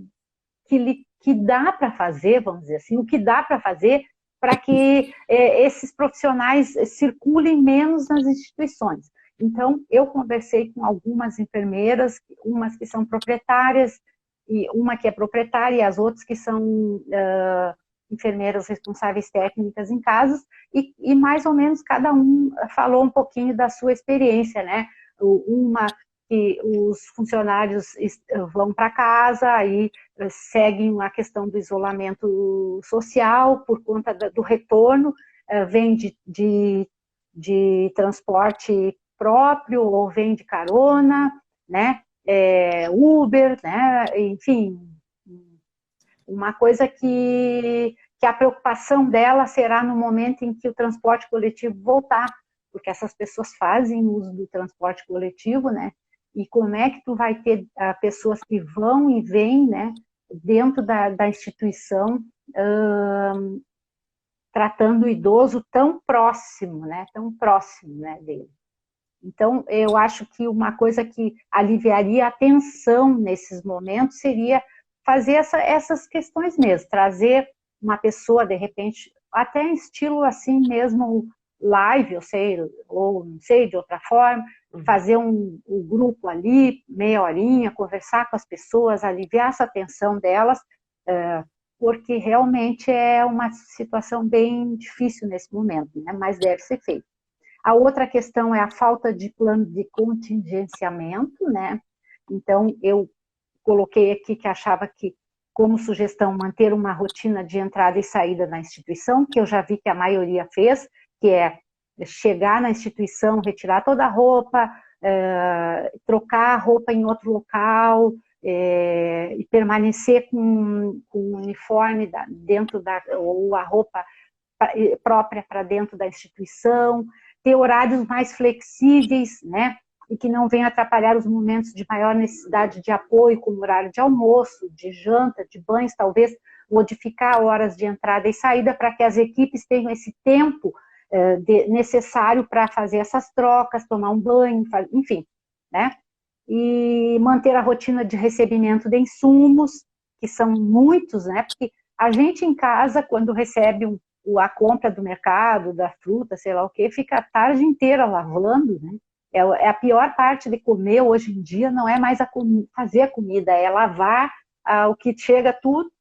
que dá para fazer, vamos dizer assim, o que dá para fazer para que esses profissionais circulem menos nas instituições. Então, eu conversei com algumas enfermeiras, umas que são proprietárias, e uma que é proprietária e as outras que são enfermeiras responsáveis técnicas em casas, e mais ou menos cada um falou um pouquinho da sua experiência, né? Uma que os funcionários vão para casa, aí seguem a questão do isolamento social por conta do retorno, vem de transporte próprio ou vem de carona, né? Uber, né? Enfim, uma coisa que a preocupação dela será no momento em que o transporte coletivo voltar, porque essas pessoas fazem uso do transporte coletivo, né? E como é que tu vai ter pessoas que vão e vêm, né, dentro da instituição, tratando o idoso tão próximo, né, dele. Então, eu acho que uma coisa que aliviaria a tensão nesses momentos seria fazer essas questões mesmo, trazer uma pessoa, de repente, até em estilo assim mesmo, live, eu sei, ou não sei, de outra forma, fazer um grupo ali, meia horinha, conversar com as pessoas, aliviar essa tensão delas, porque realmente é uma situação bem difícil nesse momento, né? Mas deve ser feito. A outra questão é a falta de plano de contingenciamento, né? Então, eu coloquei aqui que achava que, como sugestão, manter uma rotina de entrada e saída na instituição, que eu já vi que a maioria fez, que é chegar na instituição, retirar toda a roupa, trocar a roupa em outro local, e permanecer com o uniforme dentro ou a roupa própria para dentro da instituição, ter horários mais flexíveis, né? E que não venham atrapalhar os momentos de maior necessidade de apoio, como horário de almoço, de janta, de banhos, talvez modificar horas de entrada e saída para que as equipes tenham esse tempo necessário para fazer essas trocas, tomar um banho, enfim, né? E manter a rotina de recebimento de insumos, que são muitos, né? Porque a gente em casa, quando recebe a compra do mercado, da fruta, sei lá o quê, fica a tarde inteira lavando, né? É a pior parte de comer hoje em dia, não é mais fazer a comida, é lavar o que chega tudo,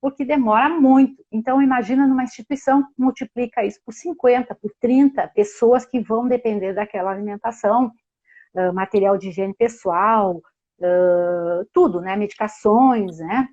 porque demora muito. Então, imagina numa instituição, multiplica isso por 50, por 30 pessoas que vão depender daquela alimentação, material de higiene pessoal, tudo, né? Medicações, né?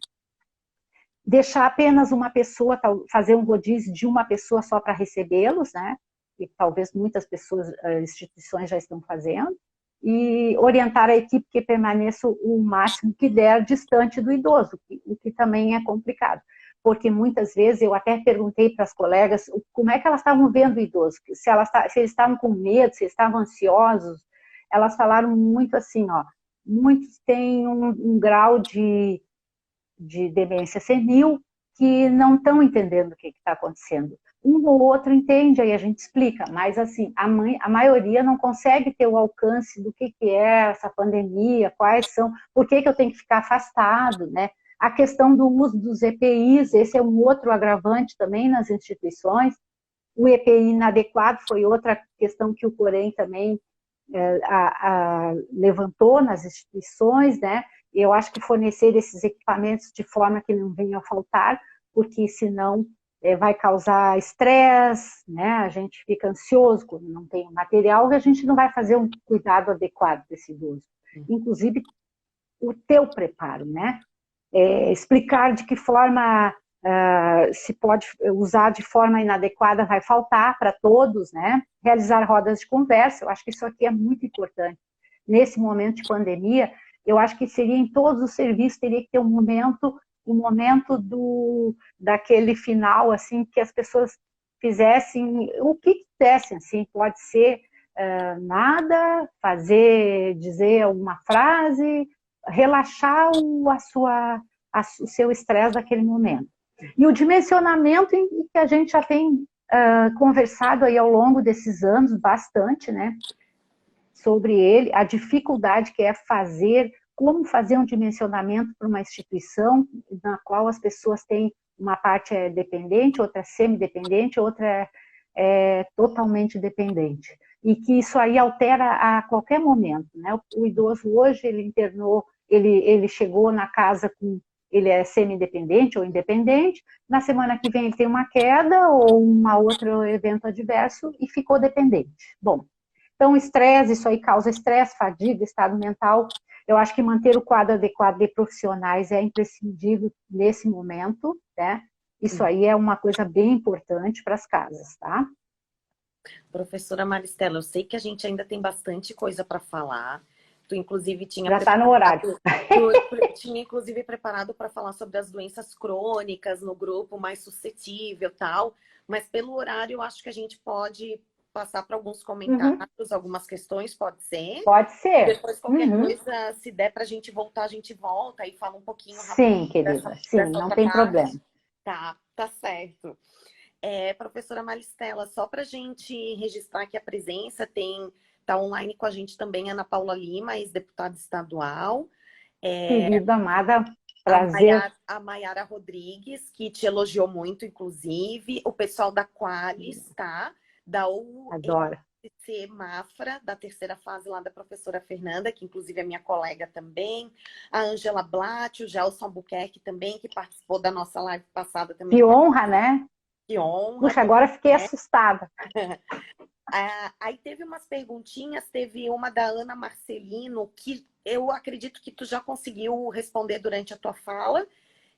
Deixar apenas uma pessoa, fazer um rodízio de uma pessoa só para recebê-los, né? Que talvez muitas pessoas, instituições já estão fazendo, e orientar a equipe que permaneça o máximo que der distante do idoso, o que também é complicado. Porque muitas vezes eu até perguntei para as colegas como é que elas estavam vendo o idoso, se eles estavam com medo, se eles estavam ansiosos. Elas falaram muito assim, ó, muitos têm um grau de demência senil que não estão entendendo o que está acontecendo. Um ou outro entende, aí a gente explica, mas assim, a maioria não consegue ter o alcance do que é essa pandemia, quais são, por que eu tenho que ficar afastado, né? A questão do uso dos EPIs, esse é um outro agravante também nas instituições. O EPI inadequado foi outra questão que o Corém também levantou nas instituições, né? Eu acho que fornecer esses equipamentos de forma que não venham a faltar, porque senão vai causar estresse, né? A gente fica ansioso quando não tem o material e a gente não vai fazer um cuidado adequado desse idoso. Inclusive, o teu preparo, né? Explicar de que forma se pode usar de forma inadequada vai faltar para todos, né? Realizar rodas de conversa, eu acho que isso aqui é muito importante. Nesse momento de pandemia, eu acho que seria em todos os serviços, teria que ter um momento daquele final, assim, que as pessoas fizessem o que quisessem, assim, pode ser nada, dizer alguma frase, relaxar o seu estresse daquele momento. E o dimensionamento em que a gente já tem conversado aí ao longo desses anos bastante, né, sobre ele, a dificuldade que é como fazer um dimensionamento para uma instituição na qual as pessoas têm uma parte dependente, outra é semi-dependente, outra é totalmente dependente. E que isso aí altera a qualquer momento, né? O idoso hoje, ele internou, ele chegou na casa ele é semi-independente ou independente, na semana que vem ele tem uma queda ou outro evento adverso e ficou dependente. Bom, então estresse, isso aí causa estresse, fadiga, estado mental. Eu acho que manter o quadro adequado de profissionais é imprescindível nesse momento, né? Isso aí é uma coisa bem importante para as casas, tá? Professora Maristela, eu sei que a gente ainda tem bastante coisa para falar. Tu, inclusive, já está no horário. Tu tinha, inclusive, preparado para falar sobre as doenças crônicas no grupo mais suscetível e tal, mas pelo horário eu acho que a gente pode passar para alguns comentários, algumas questões, pode ser? Pode ser. Depois, qualquer coisa, se der para a gente voltar, a gente volta e fala um pouquinho rápido. Sim, querida, sim, não tem problema. Tá certo. Professora Maristela, só para a gente registrar aqui a presença, tá online com a gente também a Ana Paula Lima, ex-deputada estadual. Querida, amada, prazer. A Maiara Rodrigues, que te elogiou muito, inclusive. O pessoal da Qualis, tá? Da UFC Mafra, da terceira fase lá da professora Fernanda, que inclusive é minha colega também. A Ângela Blatt, o Gelson Albuquerque também, que participou da nossa live passada também. Que honra, né? Que honra. Puxa, agora fiquei assustada. Aí teve umas perguntinhas, teve uma da Ana Marcelino, que eu acredito que tu já conseguiu responder durante a tua fala,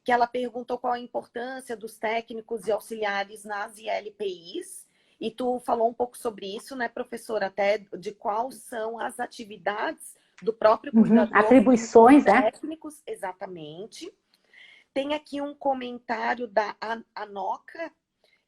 que ela perguntou qual a importância dos técnicos e auxiliares nas ILPIs, e tu falou um pouco sobre isso, né, professora, até de quais são as atividades do próprio cuidador. Atribuições, né? Técnicos, exatamente. Tem aqui um comentário da Anoca,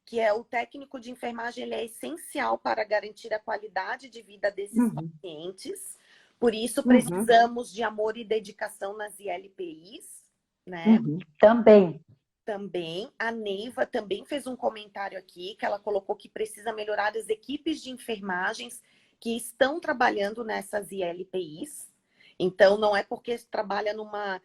que é o técnico de enfermagem, ele é essencial para garantir a qualidade de vida desses pacientes. Por isso, precisamos de amor e dedicação nas ILPIs, né? Também. Também, a Neiva também fez um comentário aqui, que ela colocou que precisa melhorar as equipes de enfermagens que estão trabalhando nessas ILPIs. Então, não é porque trabalha numa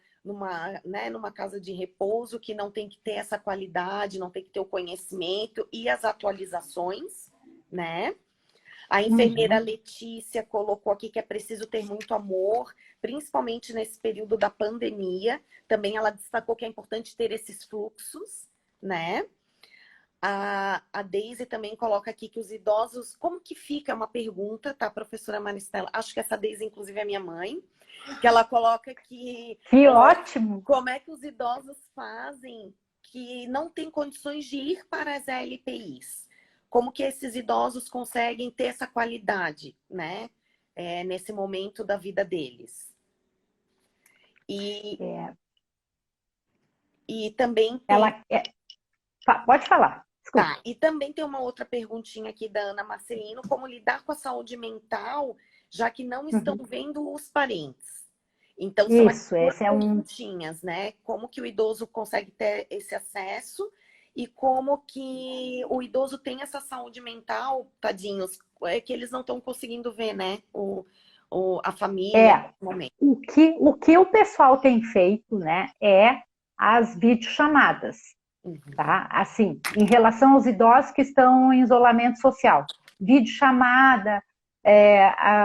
casa de repouso que não tem que ter essa qualidade, não tem que ter o conhecimento e as atualizações, né? A enfermeira Letícia colocou aqui que é preciso ter muito amor, principalmente nesse período da pandemia. Também ela destacou que é importante ter esses fluxos, né? A Deise também coloca aqui que os idosos... Como que fica? É uma pergunta, tá, professora Maristela? Acho que essa Deise, inclusive, é minha mãe. Que ela coloca que... Que ótimo! Como é que os idosos fazem que não têm condições de ir para as LPIs? Como que esses idosos conseguem ter essa qualidade, né? Nesse momento da vida deles. E também tem... Pode falar. Desculpa. Tá, e também tem uma outra perguntinha aqui da Ana Marcelino, como lidar com a saúde mental, já que não estão vendo os parentes. Então, são as duas perguntinhas, né? Como que o idoso consegue ter esse acesso e como que o idoso tem essa saúde mental, tadinhos, que eles não estão conseguindo ver, né? A família no momento. O que o pessoal tem feito, né, é as videochamadas. Tá? Assim, em relação aos idosos que estão em isolamento social. Videochamada,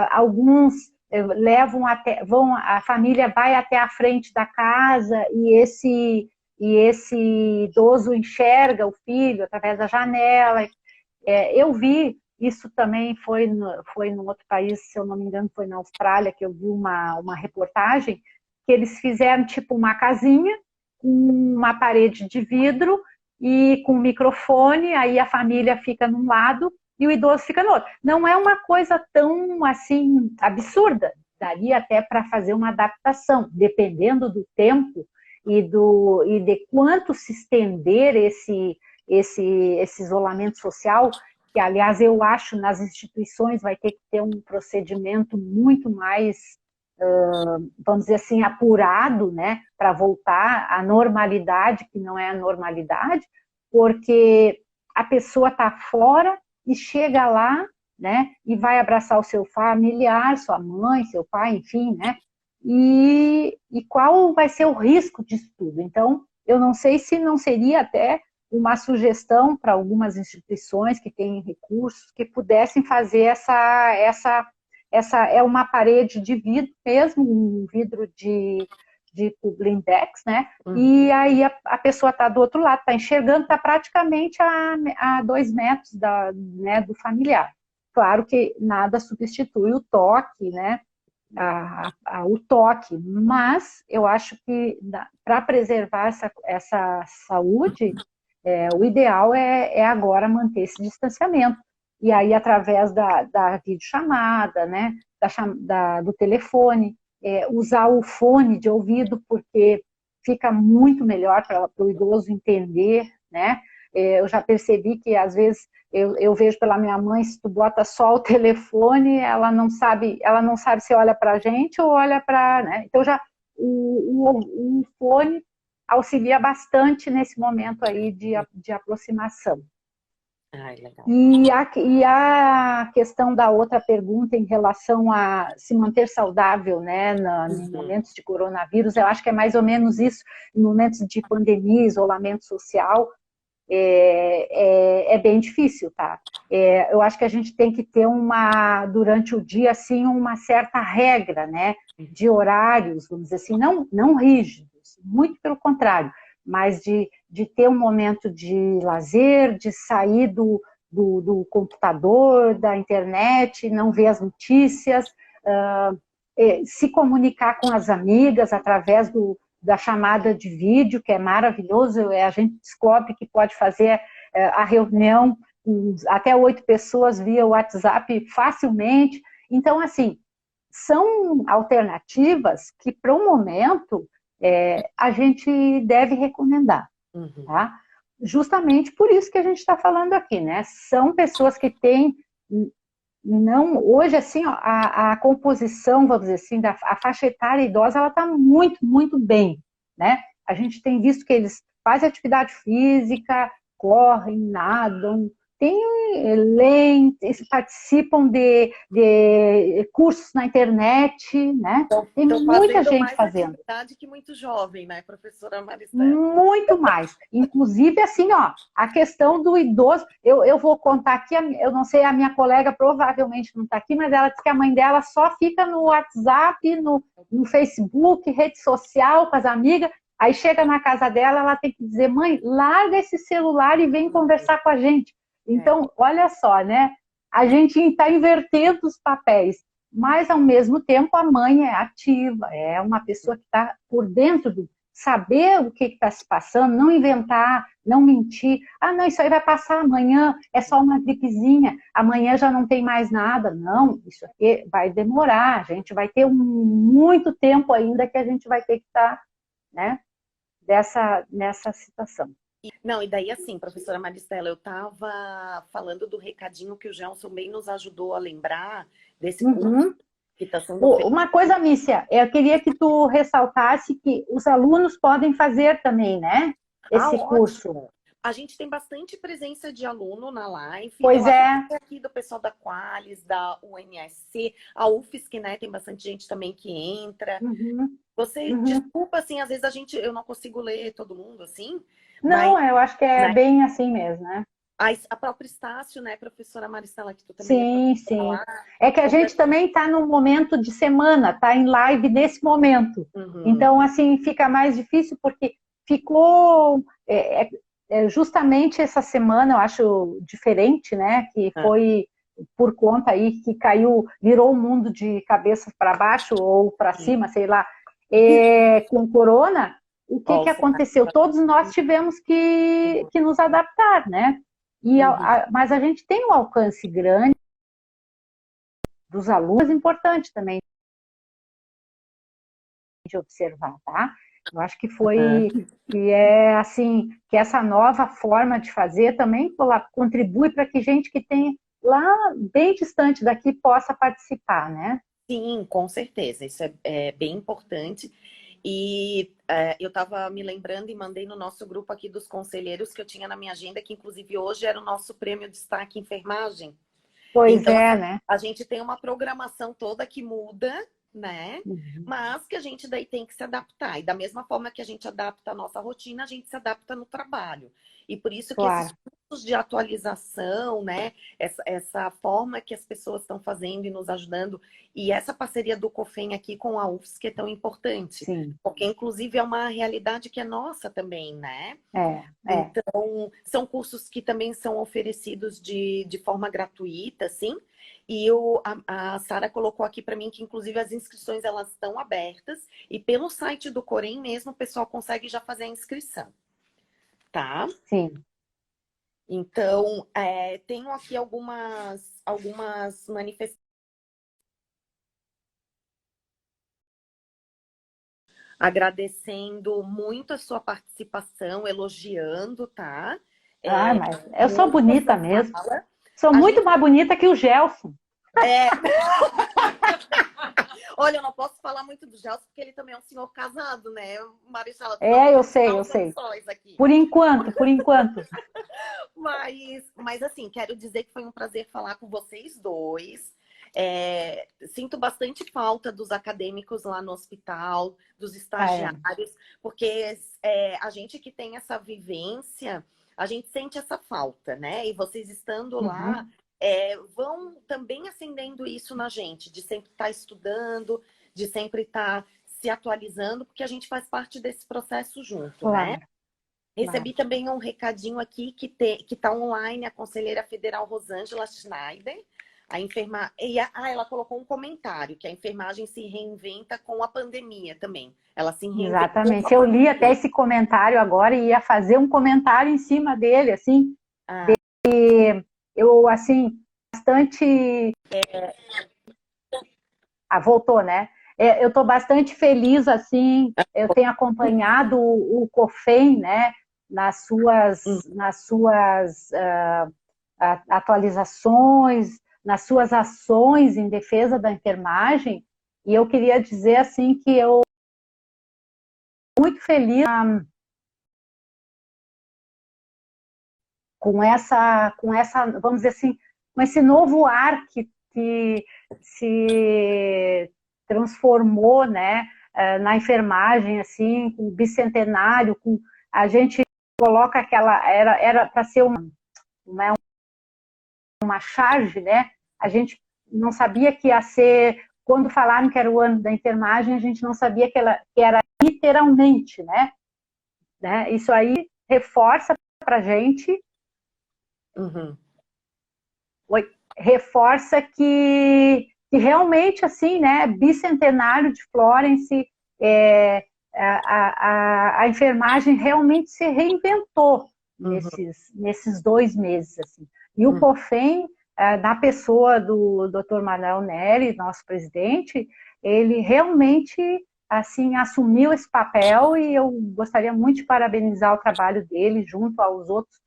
alguns levam a família vai até a frente da casa e esse idoso enxerga o filho através da janela. Eu vi, isso também foi num outro país, se eu não me engano, foi na Austrália, que eu vi uma reportagem, que eles fizeram tipo uma casinha, com uma parede de vidro e com um microfone, aí a família fica num lado e o idoso fica no outro. Não é uma coisa tão assim absurda, daria até para fazer uma adaptação, dependendo do tempo e de quanto se estender esse isolamento social, que aliás eu acho nas instituições vai ter que ter um procedimento muito mais vamos dizer assim, apurado, né, para voltar à normalidade, que não é a normalidade, porque a pessoa está fora e chega lá, né, e vai abraçar o seu familiar, sua mãe, seu pai, enfim, né, e qual vai ser o risco disso tudo? Então, eu não sei se não seria até uma sugestão para algumas instituições que têm recursos que pudessem fazer essa é uma parede de vidro mesmo, um vidro de blindex, né? E aí a pessoa está do outro lado, está enxergando, está praticamente a 2 metros né, do familiar. Claro que nada substitui o toque, né? O toque, mas eu acho que para preservar essa saúde, o ideal é agora manter esse distanciamento. E aí, através da videochamada, né, do telefone, usar o fone de ouvido, porque fica muito melhor para o idoso entender, né? Eu já percebi que, às vezes, eu vejo pela minha mãe, se tu bota só o telefone, ela não sabe se olha para a gente ou olha para... Né? Então, o fone auxilia bastante nesse momento aí de aproximação. Legal. E a questão da outra pergunta em relação a se manter saudável, né, em momentos de coronavírus, eu acho que é mais ou menos isso, em momentos de pandemia, isolamento social, é bem difícil, tá? Eu acho que a gente tem que ter durante o dia, assim, uma certa regra, né, de horários, vamos dizer assim, não rígidos, muito pelo contrário, mas de ter um momento de lazer, de sair do computador, da internet, não ver as notícias, se comunicar com as amigas através da chamada de vídeo, que é maravilhoso, a gente descobre que pode fazer a reunião com até 8 pessoas via WhatsApp facilmente. Então, assim, são alternativas que, para o momento, a gente deve recomendar, tá? justamente por isso que a gente está falando aqui, né? São pessoas que têm, não, hoje assim, ó, a composição, vamos dizer assim, a faixa etária idosa, ela está muito, muito bem, né? A gente tem visto que eles fazem atividade física, correm, nadam, leem, participam de cursos na internet, né? Tem Estão muita fazendo gente mais fazendo. atividade que muito jovem, né, professora Maristela? Muito mais. Inclusive, assim, ó, a questão do idoso, eu vou contar aqui, eu não sei, a minha colega provavelmente não está aqui, mas ela disse que a mãe dela só fica no WhatsApp, no Facebook, rede social, com as amigas, aí chega na casa dela, ela tem que dizer, mãe, larga esse celular e vem conversar com a gente. Então, olha só, né? A gente está invertendo os papéis, mas, ao mesmo tempo, a mãe é ativa, é uma pessoa que está por dentro do saber o que está se passando, não inventar, não mentir. Ah, não, isso aí vai passar amanhã, é só uma gripezinha, amanhã já não tem mais nada. Não, isso aqui vai demorar, a gente vai ter muito tempo ainda que a gente vai ter que estar, né, nessa situação. Não, e daí assim, professora Maristela, eu estava falando do recadinho que o Gelson bem nos ajudou a lembrar desse curso que está sendo feito. Uma coisa, Mícia, eu queria que tu ressaltasse que os alunos podem fazer também, né? Esse curso. Ótimo. A gente tem bastante presença de aluno na live. Pois eu é. acho que aqui do pessoal da Qualis, da UNSC, a UFSC, né? Tem bastante gente também que entra. Você desculpa, assim, às vezes eu não consigo ler todo mundo, assim. Não, mas, eu acho que é né, bem assim mesmo, né? a própria Estácio, né, professora Maristela, que tu também Sim. lá. É que a gente também está num momento de semana, está em live nesse momento. Então, assim, fica mais difícil porque ficou justamente essa semana, eu acho diferente, né? Que foi por conta aí que caiu, virou o mundo de cabeça para baixo ou para cima, sei lá, com corona. O que aconteceu? Todos nós tivemos que nos adaptar, né? Mas a gente tem um alcance grande dos alunos, importante também de observar, tá? Eu acho que que essa nova forma de fazer também contribui para que gente que tem lá bem distante daqui possa participar, né? Sim, com certeza, isso é bem importante. E eu estava me lembrando e mandei no nosso grupo aqui dos conselheiros que eu tinha na minha agenda, que inclusive hoje era o nosso prêmio Destaque Enfermagem. Pois então, né? A gente tem uma programação toda que muda, né? Mas que a gente daí tem que se adaptar. E da mesma forma que a gente adapta a nossa rotina, a gente se adapta no trabalho. E por isso que esses cursos de atualização, né? Essa forma que as pessoas estão fazendo e nos ajudando, e essa parceria do COFEM aqui com a UFSC é tão importante. Sim. Porque, inclusive, é uma realidade que é nossa também, né? Então, são cursos que também são oferecidos de forma gratuita, assim. E a Sara colocou aqui para mim que, inclusive, as inscrições elas estão abertas. E pelo site do Corém mesmo, o pessoal consegue já fazer a inscrição. Tá? Sim. Então, tenho aqui algumas manifestações. Agradecendo muito a sua participação, elogiando, tá? Mas eu sou bonita mesmo. Fala. Sou muito mais bonita que o Gelson. Olha, eu não posso falar muito do Gelson, porque ele também é um senhor casado, né, Maristela? Eu sei. Aqui. Por enquanto. Mas assim, quero dizer que foi um prazer falar com vocês dois. Sinto bastante falta dos acadêmicos lá no hospital, dos estagiários, porque a gente que tem essa vivência, a gente sente essa falta, né? E vocês estando lá, vão também acendendo isso na gente, de sempre estar estudando, de sempre estar se atualizando, porque a gente faz parte desse processo junto, né? Recebi também um recadinho aqui que está online, a conselheira federal Rosângela Schneider. Ela colocou um comentário, que a enfermagem se reinventa com a pandemia também. Ela se reinventa. Exatamente. Eu li até esse comentário agora e ia fazer um comentário em cima dele, assim. Eu, assim, bastante... voltou, né? Eu estou bastante feliz, assim, eu tenho acompanhado o COFEM, né? nas suas atualizações, nas suas ações em defesa da enfermagem. E eu queria dizer assim que eu muito feliz com essa, vamos dizer assim, com esse novo ar que se transformou, né, na enfermagem, assim, com o bicentenário, com a gente coloca era para ser uma charge, né? A gente não sabia que ia ser, quando falaram que era o ano da enfermagem, a gente não sabia que era literalmente, né? Isso aí reforça para a gente, reforça que realmente, assim, né, bicentenário de Florence, a enfermagem realmente se reinventou nesses 2 meses, assim. E o COFEM, na pessoa do Dr. Manuel Neri, nosso presidente, ele realmente, assim, assumiu esse papel, e eu gostaria muito de parabenizar o trabalho dele junto aos outros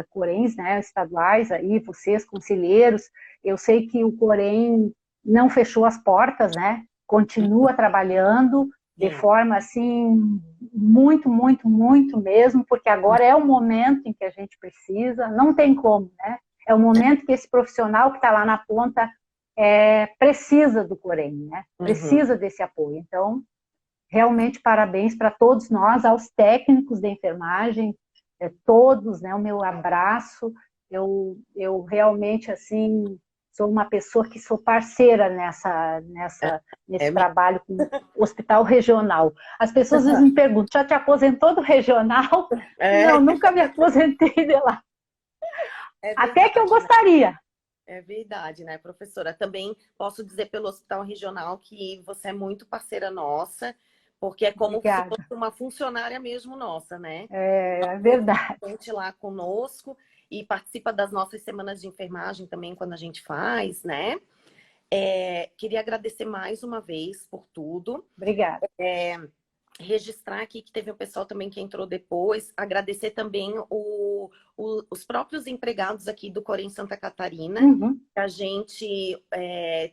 Corems, né, estaduais, aí, vocês, conselheiros. Eu sei que o Corem não fechou as portas, né, continua trabalhando de forma, assim, muito, muito, muito mesmo, porque agora é o momento em que a gente precisa, não tem como, né, é o momento que esse profissional que está lá na ponta precisa do Corem, né, precisa desse apoio. Então, realmente, parabéns para todos nós, aos técnicos de enfermagem, todos, né, o meu abraço. Eu realmente, assim, sou uma pessoa que sou parceira nesse trabalho com o hospital regional. As pessoas às vezes me perguntam, já te aposentou do regional? Não, nunca me aposentei de lá. Até que eu gostaria. É verdade, né, professora? Também posso dizer pelo Hospital Regional que você é muito parceira nossa, porque é como se fosse uma funcionária mesmo nossa, né? É verdade. Gente lá conosco e participa das nossas semanas de enfermagem também quando a gente faz, né? Queria agradecer mais uma vez por tudo. Obrigada. Registrar aqui que teve um pessoal também que entrou depois, agradecer também os próprios empregados aqui do Corém Santa Catarina, que a gente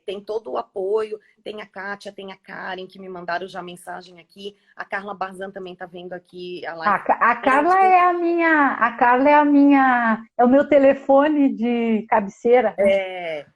tem todo o apoio, tem a Kátia, tem a Karen, que me mandaram já mensagem aqui, a Carla Barzan também está vendo aqui a live. A Carla é o meu telefone de cabeceira, né?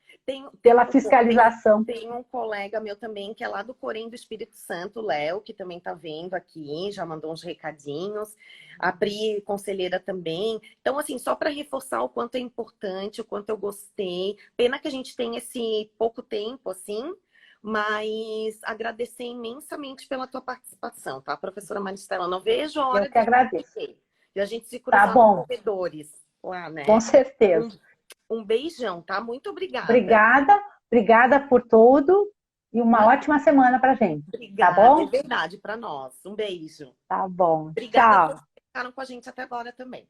Pela fiscalização. Tem um colega meu também, que é lá do Corém do Espírito Santo, Léo, que também está vendo aqui, já mandou uns recadinhos. A Pri, conselheira também. Então, assim, só para reforçar o quanto é importante, o quanto eu gostei. Pena que a gente tem esse pouco tempo, assim, mas agradecer imensamente pela tua participação, tá, professora Maristela? Não vejo a hora eu que agradeço. de a gente se cruzar nos corredores lá, né? Com certeza. Um beijão, tá? Muito obrigada. Obrigada por tudo e uma ótima semana pra gente. Obrigada, tá bom? É verdade, para nós. Um beijo. Tá bom. Obrigada a Tchau. todos que ficaram com a gente até agora também.